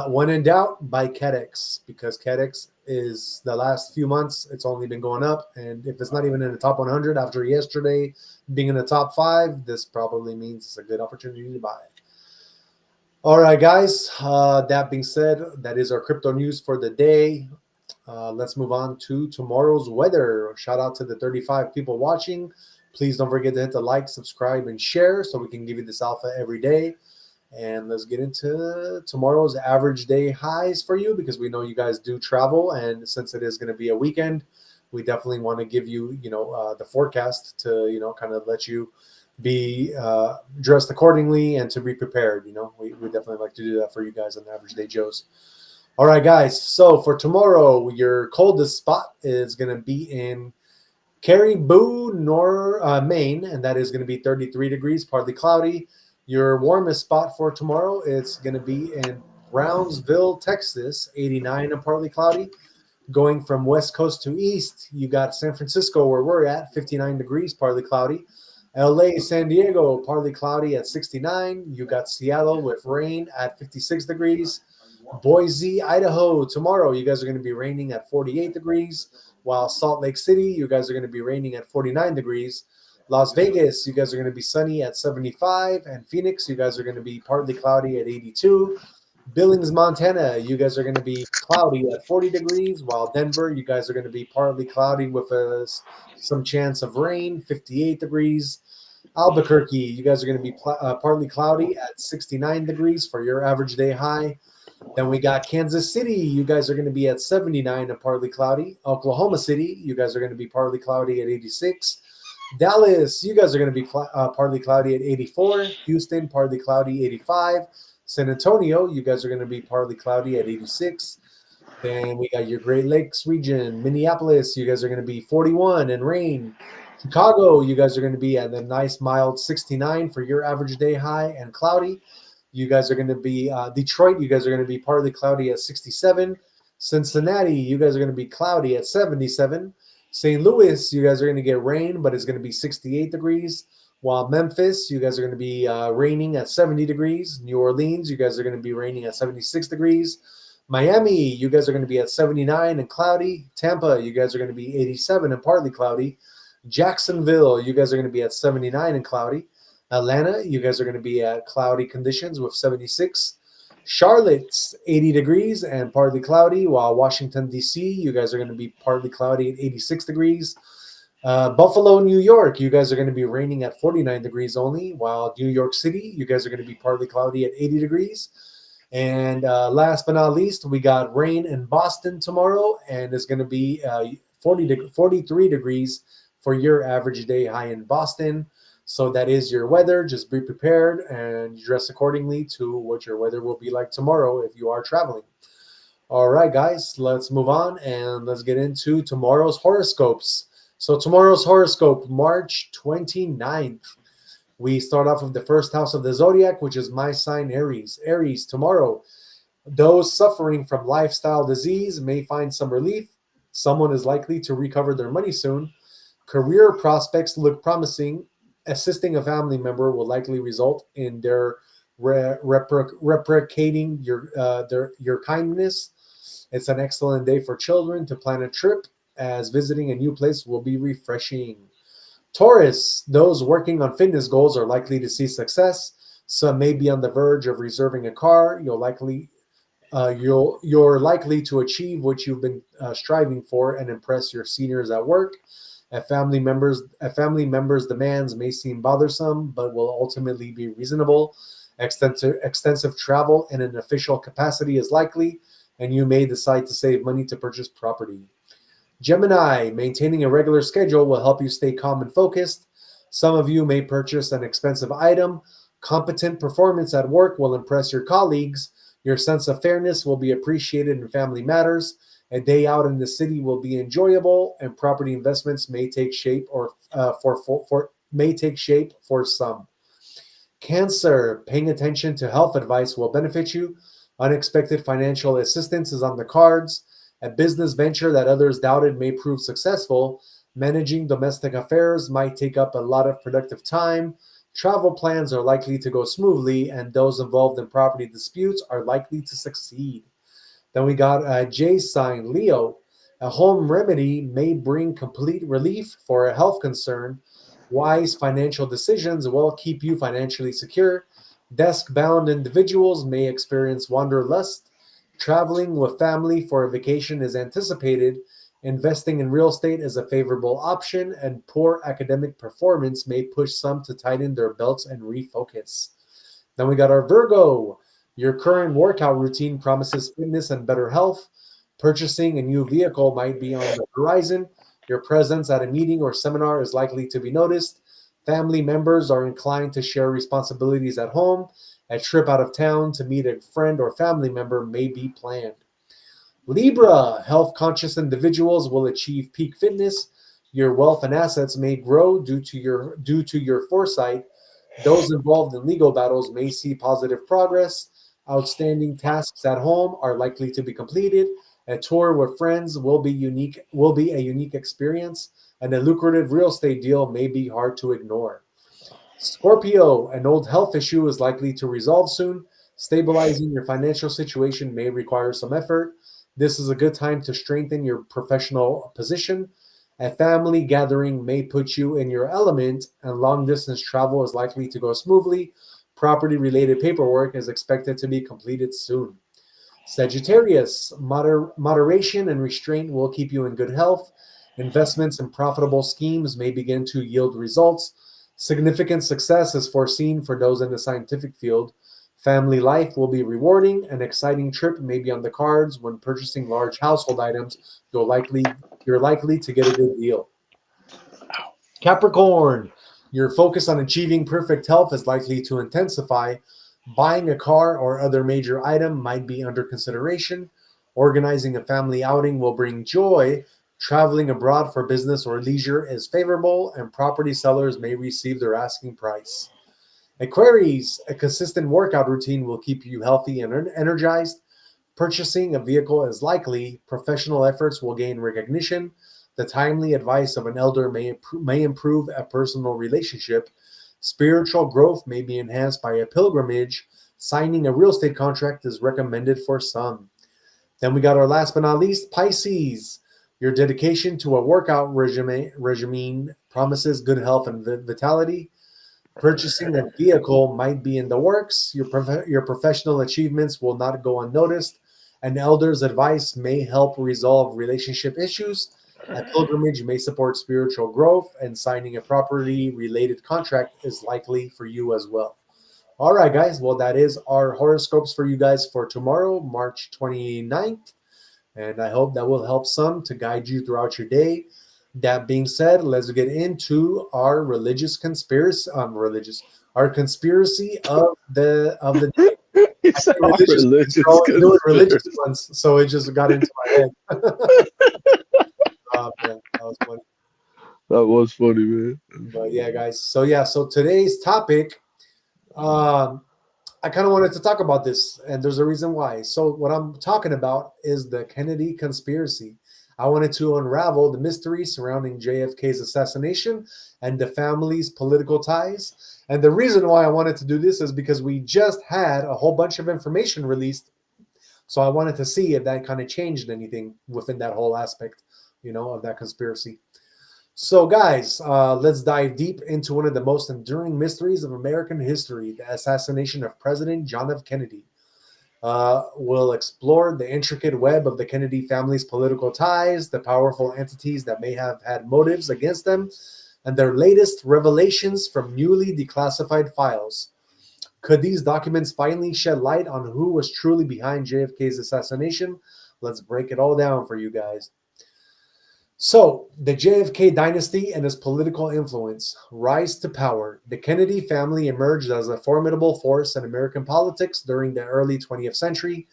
when in doubt, buy CATX, because CATX is the last few months, it's only been going up. And if it's not even in the top 100 after yesterday being in the top 5, this probably means it's a good opportunity to buy. All right, guys. That being said, that is our crypto news for the day. Let's move on to tomorrow's weather. Shout out to the 35 people watching. Please don't forget to hit the like, subscribe, and share so we can give you this alpha every day. And let's get into tomorrow's average day highs for you, because we know you guys do travel. And since it is going to be a weekend, we definitely want to give you, the forecast to, kind of let you be dressed accordingly and to be prepared. We definitely like to do that for you guys on the Average Day Joes. All right, guys. So for tomorrow, your coldest spot is going to be in Caribou, Maine, and that is going to be 33 degrees, partly cloudy. Your warmest spot for tomorrow is going to be in Brownsville, Texas, 89 and partly cloudy. Going from west coast to east, you got San Francisco, where we're at, 59 degrees, partly cloudy. LA, San Diego, partly cloudy at 69. You got Seattle with rain at 56 degrees. Boise, Idaho, tomorrow, you guys are going to be raining at 48 degrees. While Salt Lake City, you guys are going to be raining at 49 degrees. Las Vegas, you guys are going to be sunny at 75. And Phoenix, you guys are going to be partly cloudy at 82. Billings, Montana, you guys are going to be cloudy at 40 degrees. While Denver, you guys are going to be partly cloudy with some chance of rain, 58 degrees. Albuquerque, you guys are going to be partly cloudy at 69 degrees for your average day high. Then we got Kansas City. You guys are going to be at 79 and partly cloudy. Oklahoma City, you guys are going to be partly cloudy at 86. Dallas, you guys are going to be partly cloudy at 84. Houston, partly cloudy, 85. San Antonio, you guys are going to be partly cloudy at 86. Then we got your Great Lakes region. Minneapolis, you guys are going to be 41 and rain. Chicago, you guys are going to be at a nice mild 69 for your average day high and cloudy. You guys are going to be Detroit, you guys are going to be partly cloudy at 67. Cincinnati, you guys are going to be cloudy at 77. St. Louis, you guys are going to get rain, but it's going to be 68 degrees. While Memphis, you guys are going to be raining at 70 degrees. New Orleans, you guys are going to be raining at 76 degrees. Miami, you guys are going to be at 79 and cloudy. Tampa, you guys are going to be 87 and partly cloudy. Jacksonville, you guys are going to be at 79 and cloudy. Atlanta, you guys are going to be at cloudy conditions with 76. Charlotte's 80 degrees and partly cloudy, while Washington, D.C., you guys are going to be partly cloudy at 86 degrees. Buffalo, New York, you guys are going to be raining at 49 degrees only, while New York City, you guys are going to be partly cloudy at 80 degrees. And last but not least, we got rain in Boston tomorrow, and it's going to be 43 degrees for your average day high in Boston. So that is your weather. Just be prepared and dress accordingly to what your weather will be like tomorrow if you are traveling. All right, guys, let's move on and let's get into tomorrow's horoscopes. So tomorrow's horoscope, March 29th. We start off with the first house of the zodiac, which is my sign, Aries. Aries, tomorrow, those suffering from lifestyle disease may find some relief. Someone is likely to recover their money soon. Career prospects look promising. Assisting a family member will likely result in their replicating your kindness. It's an excellent day for children to plan a trip, as visiting a new place will be refreshing. Taurus, those working on fitness goals are likely to see success. Some may be on the verge of reserving a car. You're likely to achieve what you've been striving for and impress your seniors at work. A family member's demands may seem bothersome, but will ultimately be reasonable. Extensive travel in an official capacity is likely, and you may decide to save money to purchase property. Gemini, maintaining a regular schedule will help you stay calm and focused. Some of you may purchase an expensive item. Competent performance at work will impress your colleagues. Your sense of fairness will be appreciated in family matters. A day out in the city will be enjoyable, and property investments may take shape for some. Cancer, paying attention to health advice will benefit you. Unexpected financial assistance is on the cards. A business venture that others doubted may prove successful. Managing domestic affairs might take up a lot of productive time. Travel plans are likely to go smoothly, and those involved in property disputes are likely to succeed. Then we got a J sign, Leo. A home remedy may bring complete relief for a health concern. Wise financial decisions will keep you financially secure. Desk-bound individuals may experience wanderlust. Traveling with family for a vacation is anticipated. Investing in real estate is a favorable option, and poor academic performance may push some to tighten their belts and refocus. Then we got our Virgo. Your current workout routine promises fitness and better health. Purchasing a new vehicle might be on the horizon. Your presence at a meeting or seminar is likely to be noticed. Family members are inclined to share responsibilities at home. A trip out of town to meet a friend or family member may be planned. Libra, health-conscious individuals will achieve peak fitness. Your wealth and assets may grow due to your foresight. Those involved in legal battles may see positive progress. Outstanding tasks at home are likely to be completed. A tour with friends will be a unique experience, and a lucrative real estate deal may be hard to ignore. Scorpio, an old health issue is likely to resolve soon. Stabilizing your financial situation may require some effort. This is a good time to strengthen your professional position. A family gathering may put you in your element, and long distance travel is likely to go smoothly. Property related paperwork is expected to be completed soon. Sagittarius, moderation and restraint will keep you in good health. Investments in profitable schemes may begin to yield results. Significant success is foreseen for those in the scientific field. Family life will be rewarding. An exciting trip may be on the cards. When purchasing large household items, you're likely to get a good deal. Capricorn, your focus on achieving perfect health is likely to intensify. Buying a car or other major item might be under consideration. Organizing a family outing will bring joy. Traveling abroad for business or leisure is favorable, and property sellers may receive their asking price. Aquarius, a consistent workout routine will keep you healthy and energized. Purchasing a vehicle is likely. Professional efforts will gain recognition. The timely advice of an elder may improve a personal relationship. Spiritual growth may be enhanced by a pilgrimage. Signing a real estate contract is recommended for some. Then we got our last but not least, Pisces. Your dedication to a workout regime promises good health and vitality. Purchasing a vehicle might be in the works. Your professional achievements will not go unnoticed. An elder's advice may help resolve relationship issues. A pilgrimage may support spiritual growth, and signing a property related contract is likely for you as well. All right, guys. Well, that is our horoscopes for you guys for tomorrow, March 29th. And I hope that will help some to guide you throughout your day. That being said, let's get into our religious conspiracy. Our conspiracy of the day. I
It's
say
our
religious because we're
religious
all doing religious
conspiracy.
ones, so it just got into my head. Oh, man, that was funny.
That was funny, man.
But yeah, guys. So today's topic, um, I kind of wanted to talk about this, and there's a reason why. So what I'm talking about is the Kennedy conspiracy. I wanted to unravel the mystery surrounding JFK's assassination and the family's political ties. And the reason why I wanted to do this is because we just had a whole bunch of information released. So I wanted to see if that kind of changed anything within that whole aspect, of that conspiracy. So, guys, let's dive deep into one of the most enduring mysteries of American history, the assassination of President John F. Kennedy. We'll explore the intricate web of the Kennedy family's political ties, the powerful entities that may have had motives against them, and their latest revelations from newly declassified files. Could these documents finally shed light on who was truly behind JFK's assassination? Let's break it all down for you guys. So, the JFK dynasty and its political influence, rise to power. The Kennedy family emerged as a formidable force in American politics during the early 20th century.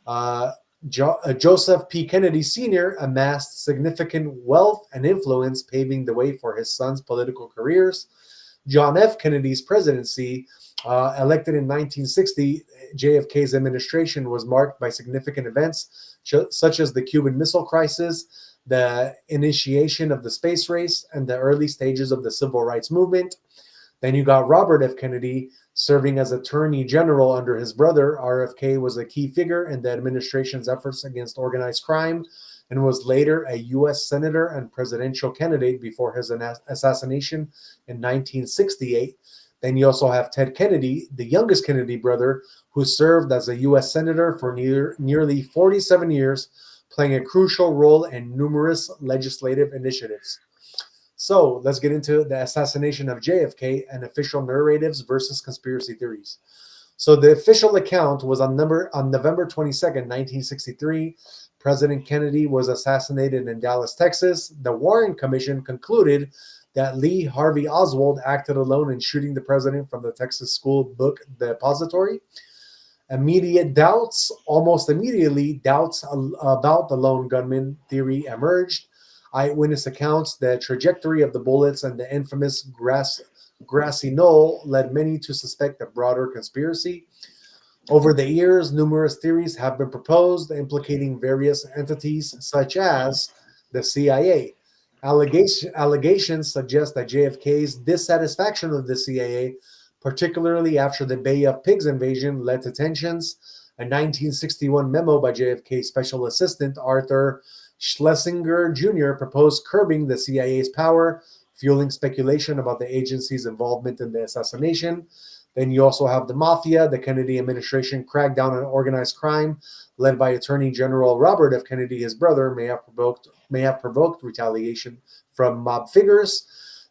Uh, Joseph P. Kennedy Sr. amassed significant wealth and influence, paving the way for his son's political careers. John F. Kennedy's presidency, elected in 1960, JFK's administration was marked by significant events such as the Cuban Missile Crisis, the initiation of the space race, and the early stages of the civil rights movement. Then you got Robert F. Kennedy serving as Attorney General under his brother. RFK was a key figure in the administration's efforts against organized crime and was later a U.S. Senator and presidential candidate before his assassination in 1968. Then you also have Ted Kennedy, the youngest Kennedy brother, who served as a U.S. Senator for nearly 47 years, playing a crucial role in numerous legislative initiatives. So let's get into the assassination of JFK and official narratives versus conspiracy theories. So the official account was on November 22nd, 1963. President Kennedy was assassinated in Dallas, Texas. The Warren Commission concluded that Lee Harvey Oswald acted alone in shooting the president from the Texas School Book Depository. Almost immediately, doubts about the lone gunman theory emerged. Eyewitness accounts, the trajectory of the bullets, and the infamous grassy knoll led many to suspect a broader conspiracy. Over the years, numerous theories have been proposed implicating various entities such as the CIA. Allegations suggest that JFK's dissatisfaction with the CIA, particularly after the Bay of Pigs invasion, led to tensions. A 1961 memo by JFK Special Assistant Arthur Schlesinger Jr. proposed curbing the CIA's power, fueling speculation about the agency's involvement in the assassination. Then you also have the mafia. The Kennedy administration cracked down on organized crime, led by Attorney General Robert F. Kennedy. His brother may have provoked retaliation from mob figures.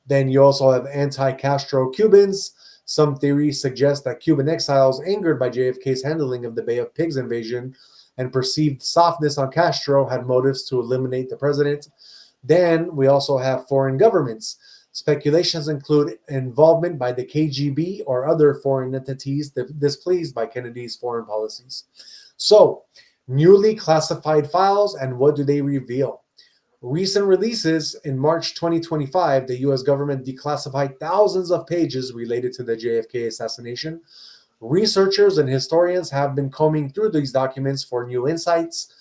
Then you also have anti-Castro Cubans. Some theories suggest that Cuban exiles, angered by JFK's handling of the Bay of Pigs invasion and perceived softness on Castro, had motives to eliminate the president. Then we also have foreign governments. Speculations include involvement by the KGB or other foreign entities displeased by Kennedy's foreign policies. So, newly classified files, and what do they reveal? Recent releases in March 2025, the US government declassified thousands of pages related to the JFK assassination. Researchers and historians have been combing through these documents for new insights.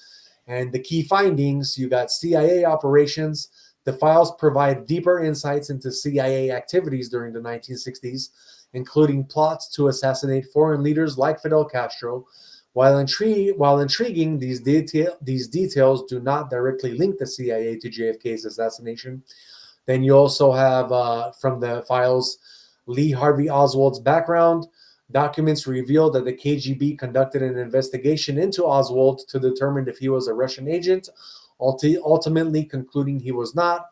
And the key findings, you got CIA operations. The files provide deeper insights into CIA activities during the 1960s, including plots to assassinate foreign leaders like Fidel Castro. While intriguing, these details do not directly link the CIA to JFK's assassination. Then you also have, from the files, Lee Harvey Oswald's background. Documents reveal that the KGB conducted an investigation into Oswald to determine if he was a Russian agent, ultimately concluding he was not.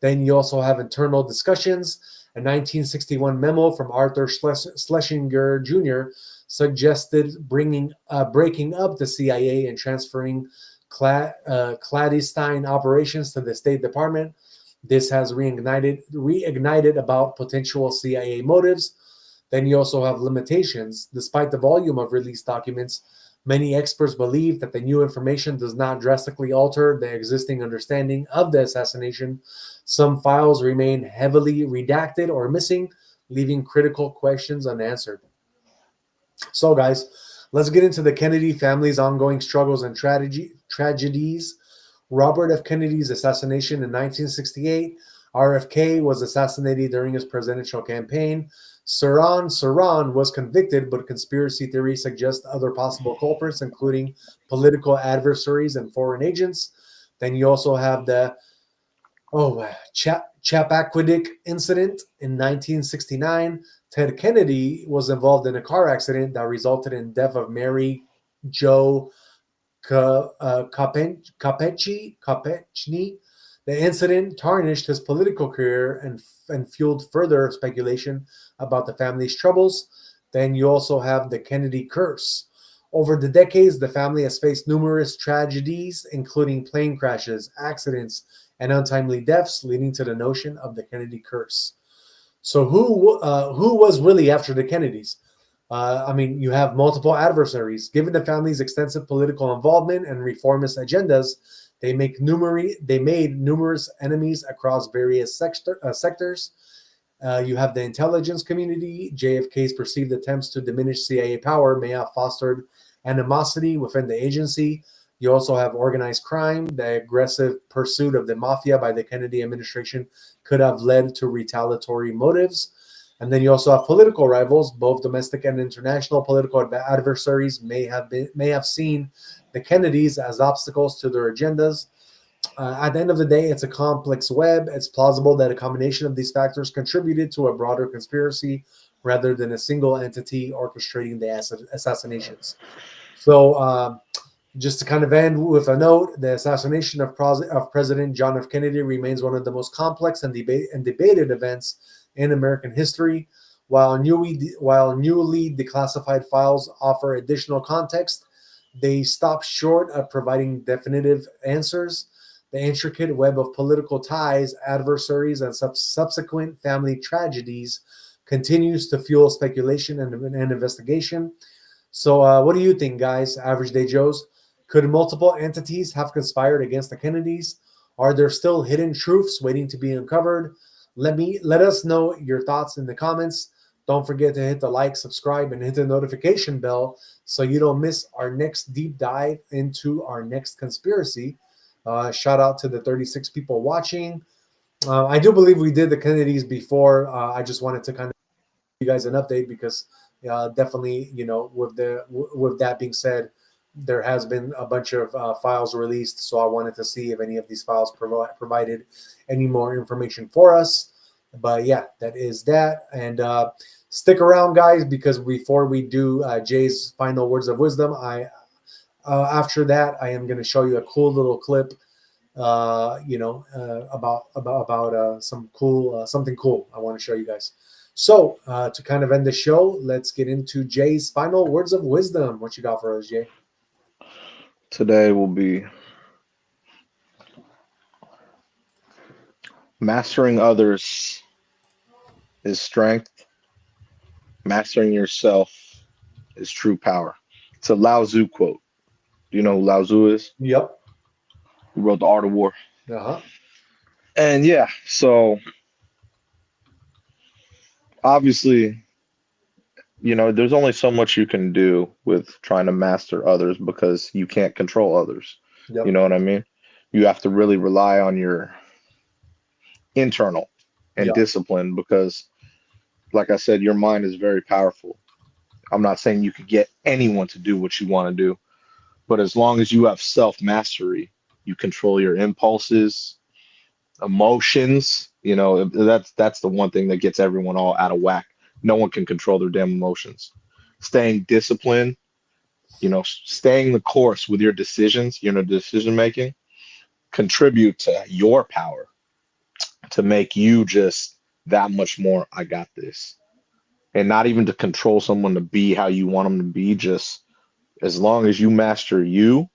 Then you also have internal discussions. A 1961 memo from Arthur Schlesinger Jr. suggested breaking up the CIA and transferring clandestine operations to the State Department. This has reignited about potential CIA motives. Then you also have limitations. Despite the volume of released documents, many experts believe that the new information does not drastically alter the existing understanding of the assassination. Some files remain heavily redacted or missing, leaving critical questions unanswered. So, guys, let's get into the Kennedy family's ongoing struggles and tragedies. Robert F. Kennedy's assassination in 1968. RFK was assassinated during his presidential campaign. Saran was convicted, but conspiracy theories suggest other possible culprits, including political adversaries and foreign agents. Then you also have the Chappaquiddick incident in 1969. Ted Kennedy was involved in a car accident that resulted in death of Mary Jo Kopechne. The incident tarnished his political career and fueled further speculation about the family's troubles. Then you also have the Kennedy curse. Over the decades, the family has faced numerous tragedies, including plane crashes, accidents, and untimely deaths, leading to the notion of the Kennedy curse. So who was really after the Kennedys? You have multiple adversaries. Given the family's extensive political involvement and reformist agendas, they made numerous enemies across various sectors. You have the intelligence community. JFK's perceived attempts to diminish CIA power may have fostered animosity within the agency. You also have organized crime. The aggressive pursuit of the mafia by the Kennedy administration could have led to retaliatory motives. And then you also have political rivals. Both domestic and international political adversaries may have seen the Kennedys as obstacles to their agendas. At the end of the day, it's a complex web. It's plausible that a combination of these factors contributed to a broader conspiracy rather than a single entity orchestrating the assassinations. So, just to kind of end with a note, the assassination of President John F. Kennedy remains one of the most complex and debated events in American history. While newly declassified files offer additional context, they stop short of providing definitive answers. The intricate web of political ties, adversaries, and subsequent family tragedies continues to fuel speculation and investigation. So, what do you think, guys? Average Day Joes? Could multiple entities have conspired against the Kennedys? Are there still hidden truths waiting to be uncovered? Let us know your thoughts in the comments. Don't forget to hit the like, subscribe, and hit the notification bell so you don't miss our next deep dive into our next conspiracy. Shout out to the 36 people watching. I do believe we did the Kennedys before. I just wanted to kind of give you guys an update because definitely, with that being said, there has been a bunch of files released. So I wanted to see if any of these files provided any more information for us. But yeah, that is that. And stick around, guys, because before we do Jay's final words of wisdom, after that, I am going to show you a cool little clip, about something cool I want to show you guys. So, to kind of end the show, let's get into Jay's final words of wisdom. What you got for us, Jay?
Today will be mastering others is strength. Mastering yourself is true power. It's a Lao Tzu quote. Do you know who Lao Tzu is?
Yep.
Who wrote The Art of War?
Uh-huh.
And yeah, so obviously, there's only so much you can do with trying to master others because you can't control others. You
Yep.
know what I mean? You have to really rely on your internal and
Yep.
discipline because, like I said, your mind is very powerful. I'm not saying you could get anyone to do what you want to do, but as long as you have self mastery, you control your impulses, emotions. That's the one thing that gets everyone all out of whack. No one can control their damn emotions. Staying disciplined, staying the course with your decisions, decision making, contribute to your power to make you just that much more. I got this, and not even to control someone to be how you want them to be. Just as long as you master you,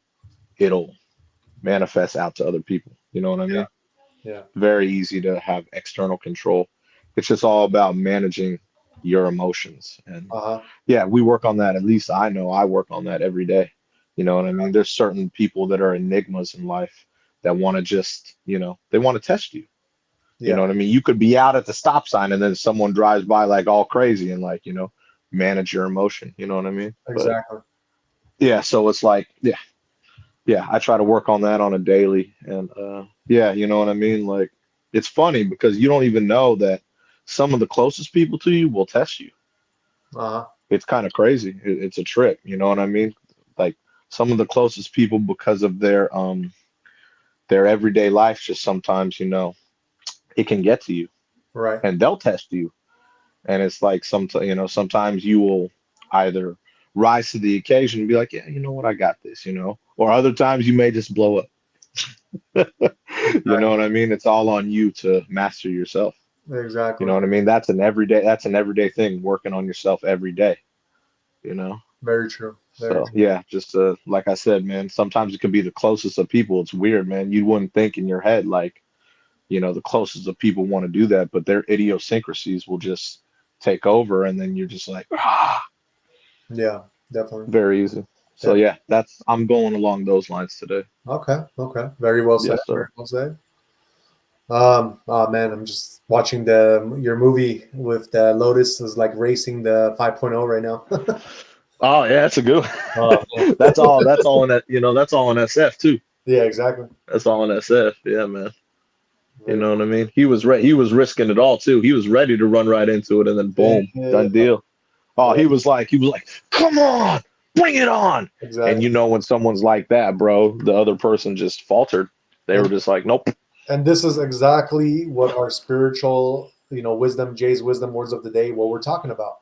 it'll manifest out to other people. You know what I mean?
Yeah.
Very easy to have external control. It's just all about managing your emotions. And
Uh-huh.
yeah, we work on that. At least I know I work on that every day. You know what I mean? There's certain people that are enigmas in life that want to just, they want to test you. You
Yeah.
know what I mean? You could be out at the stop sign and then someone drives by like all crazy and like, manage your emotion. You know what I mean? But
Exactly.
yeah, so it's like, yeah, I try to work on that on a daily. And yeah, you know what I mean? Like, it's funny because you don't even know that some of the closest people to you will test you.
Uh-huh.
It's kind of crazy. It's a trip, you know what I mean? Like some of the closest people because of their everyday life, just sometimes, it can get to you
Right.
and they'll test you. And it's like sometimes you will either rise to the occasion and be like, yeah, you know what, I got this, or other times you may just blow up. You know what I mean? It's all on you to master yourself. You
Exactly.
know what I mean? That's an everyday thing, working on yourself every day, you know?
Very true. Very
So
true.
yeah, just like I said, man, sometimes it can be the closest of people. It's weird, man. You wouldn't think in your head like, the closest of people want to do that, but their idiosyncrasies will just take over and then you're just like,
Yeah, definitely.
very easy. So
Yeah.
yeah, I'm going along those lines today.
Okay. Okay. Very well said.
Yes,
Very
sir.
well said. Oh man, I'm just watching your movie with the Lotus is like racing the 5.0 right now.
Oh yeah, that's a good
Oh
one.
man.
That's all in that, that's all in SF too.
Yeah, exactly.
That's all in SF. Yeah, man. You
Very
know what I mean? He was risking it all too. He was ready to run right into it and then
cool.
boom,
Yeah,
done deal. Oh,
yeah,
he was like, come on, bring it on. And
exactly.
when someone's like that, bro, the other person just faltered. They were
And
just like, nope.
and this is exactly what our spiritual, wisdom, Jay's wisdom words of the day, what we're talking about.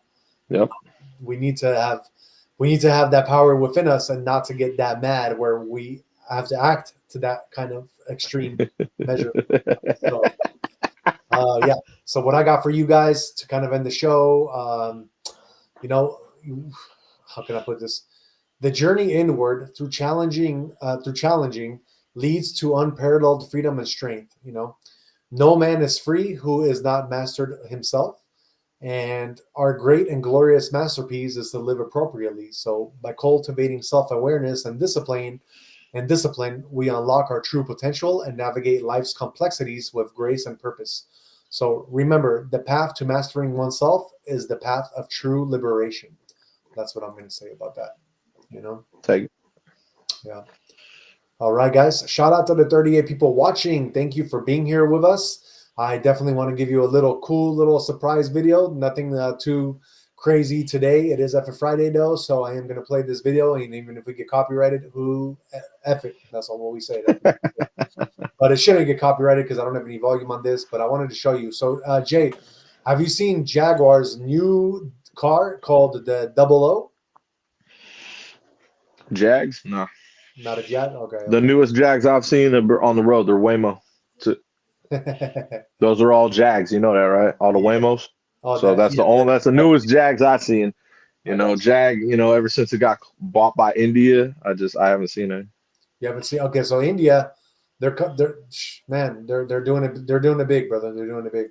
Yep.
We need to have that power within us and not to get that mad where we have to act to that kind of extreme measure. So yeah. So what I got for you guys to kind of end the show, you know, how can I put this? The journey inward through challenging leads to unparalleled freedom and strength. No man is free who is not mastered himself. And our great and glorious masterpiece is to live appropriately. So by cultivating self-awareness and discipline, we unlock our true potential and navigate life's complexities with grace and purpose. So remember, the path to mastering oneself is the path of true liberation. That's what I'm going to say about that.
Take it.
Yeah. All right, guys. Shout out to the 38 people watching. Thank you for being here with us. I definitely want to give you a cool little surprise video. Nothing too crazy today. It is F Friday though, so I am going to play this video. And even if we get copyrighted, who F it? That's all what we say. But it shouldn't get copyrighted because I don't have any volume on this. But I wanted to show you. So, Jay, have you seen Jaguar's new car called the Double O?
Jags? No.
Not a Jag? Okay,
The newest Jags I've seen are on the road, they're Waymo.
okay.
Those are all Jags. You know that, right? All the
Yeah.
Waymos.
Oh,
So
that, yeah, that,
that's the newest Jags I've seen.
I got you.
Jag, ever since it got bought by India, I haven't seen it.
You haven't seen. Okay, so India, they're man, they're doing it. They're doing it big, brother. They're doing it big.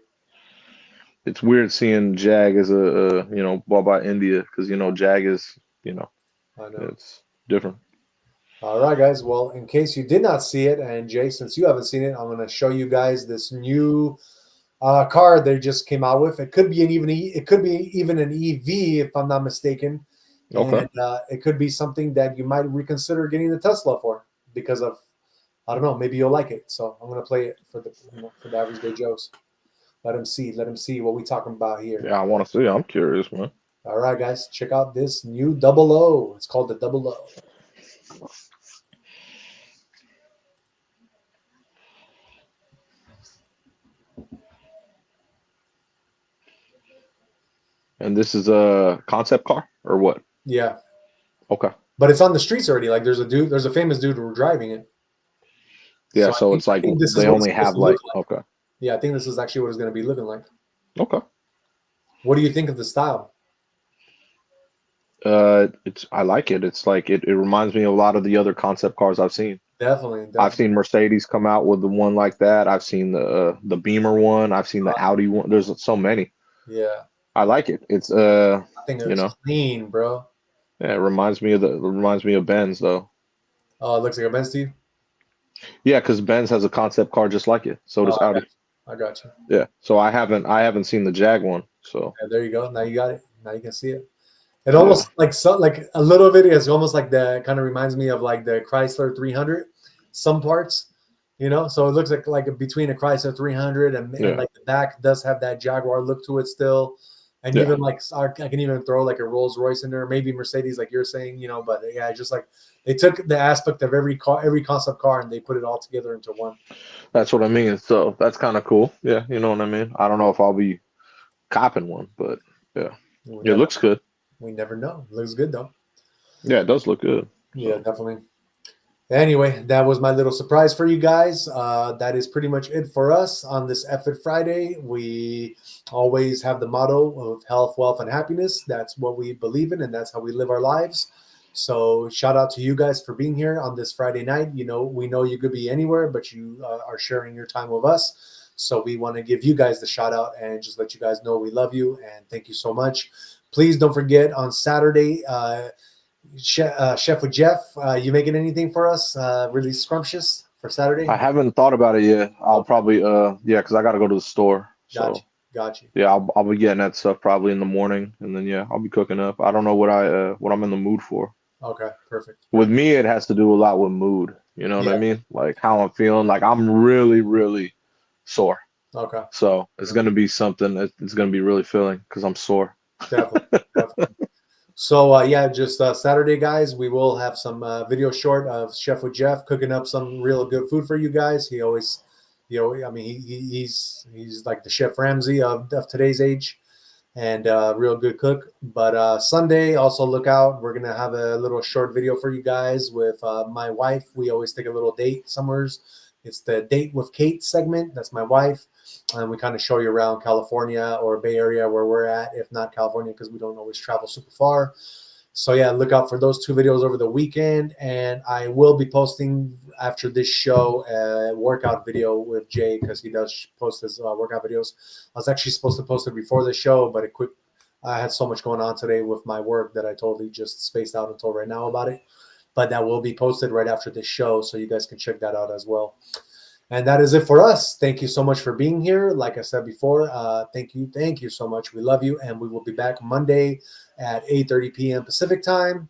It's weird seeing Jag as bought by India because Jag is
I know.
it's different.
All right, guys. Well, in case you did not see it, and Jay, since you haven't seen it, I'm going to show you guys this new card they just came out with. It could be it could be even an EV if I'm not mistaken,
Okay.
and it could be something that you might reconsider getting the Tesla for because of I don't know. Maybe you'll like it. So I'm going to play it for the average day Joes. Let him see. Let him see what we talking about here.
Yeah, I want to see. I'm curious, man.
All right, guys. Check out this new double O. It's called the double O.
And this is a concept car or what?
Yeah.
Okay.
But it's on the streets already. Like there's a famous dude who driving it.
Yeah, so it's
I
like
think this is
they
what it's
only
supposed
have
to look
like
like.
okay.
Yeah, I think this is actually what it's going to be looking like.
Okay.
What do you think of the style?
I like it. It's like it reminds me of a lot of the other concept cars I've seen.
Definitely.
I've seen Mercedes come out with the one like that. I've seen the Beamer one. I've seen the Audi one. There's so many.
Yeah.
I like it. It's
I think it's clean, bro.
yeah, it reminds me of Benz though.
Oh, it looks like a Benz to you?
Yeah, because Benz has a concept car just like it. So does Audi.
I got you.
Yeah. So I haven't seen the Jag one. So
Yeah, there you go. Now you got it. Now you can see it. It almost like a little bit is almost like the kind of reminds me of like the Chrysler 300, some parts, So it looks like between a Chrysler 300 and like the back does have that Jaguar look to it still, and even like I can even throw like a Rolls Royce in there, maybe Mercedes like you're saying, But yeah, just like they took the aspect of every concept car and they put it all together into one.
that's what I mean. So that's kind of cool. Yeah, you know what I mean. I don't know if I'll be copping one, but yeah, it looks good.
We never know. It looks good though.
Yeah, it does look good.
Yeah, definitely. Anyway, that was my little surprise for you guys. That is pretty much it for us on this Effort Friday. We always have the motto of health, wealth, and happiness. That's what we believe in, and that's how we live our lives. So shout out to you guys for being here on this Friday night. We know you could be anywhere, but you are sharing your time with us. So we want to give you guys the shout out and just let you guys know we love you and thank you so much. Please don't forget on Saturday, Chef with Jeff, you making anything for us really scrumptious for Saturday?
I haven't thought about it yet. I'll probably because I got to go to the store. So
Got you.
Yeah, I'll be getting that stuff probably in the morning, and then I'll be cooking up. I don't know what I'm in the mood for.
Okay, perfect.
With me, it has to do a lot with mood. You know what I mean? Like how I'm feeling. Like I'm really, really sore.
Okay.
So it's gonna be something. It's gonna be really filling because I'm sore.
Definitely. So just Saturday, guys, we will have some video short of Chef with Jeff cooking up some real good food for you guys. He always, he's like the Chef Ramsay of today's age, and real good cook. But Sunday, also look out. We're gonna have a little short video for you guys with my wife. We always take a little date somewheres. It's the Date with Kate segment. That's my wife. And we kind of show you around California or Bay Area where we're at, if not California, because we don't always travel super far. So yeah, look out for those 2 videos over the weekend. And I will be posting after this show a workout video with Jay because he does post his workout videos. I was actually supposed to post it before the show, but I had so much going on today with my work that I totally just spaced out until right now about it. But that will be posted right after this show, so you guys can check that out as well. And that is it for us. Thank you so much for being here. Like I said before, thank you so much. We love you, and we will be back Monday at 8:30 p.m. Pacific time.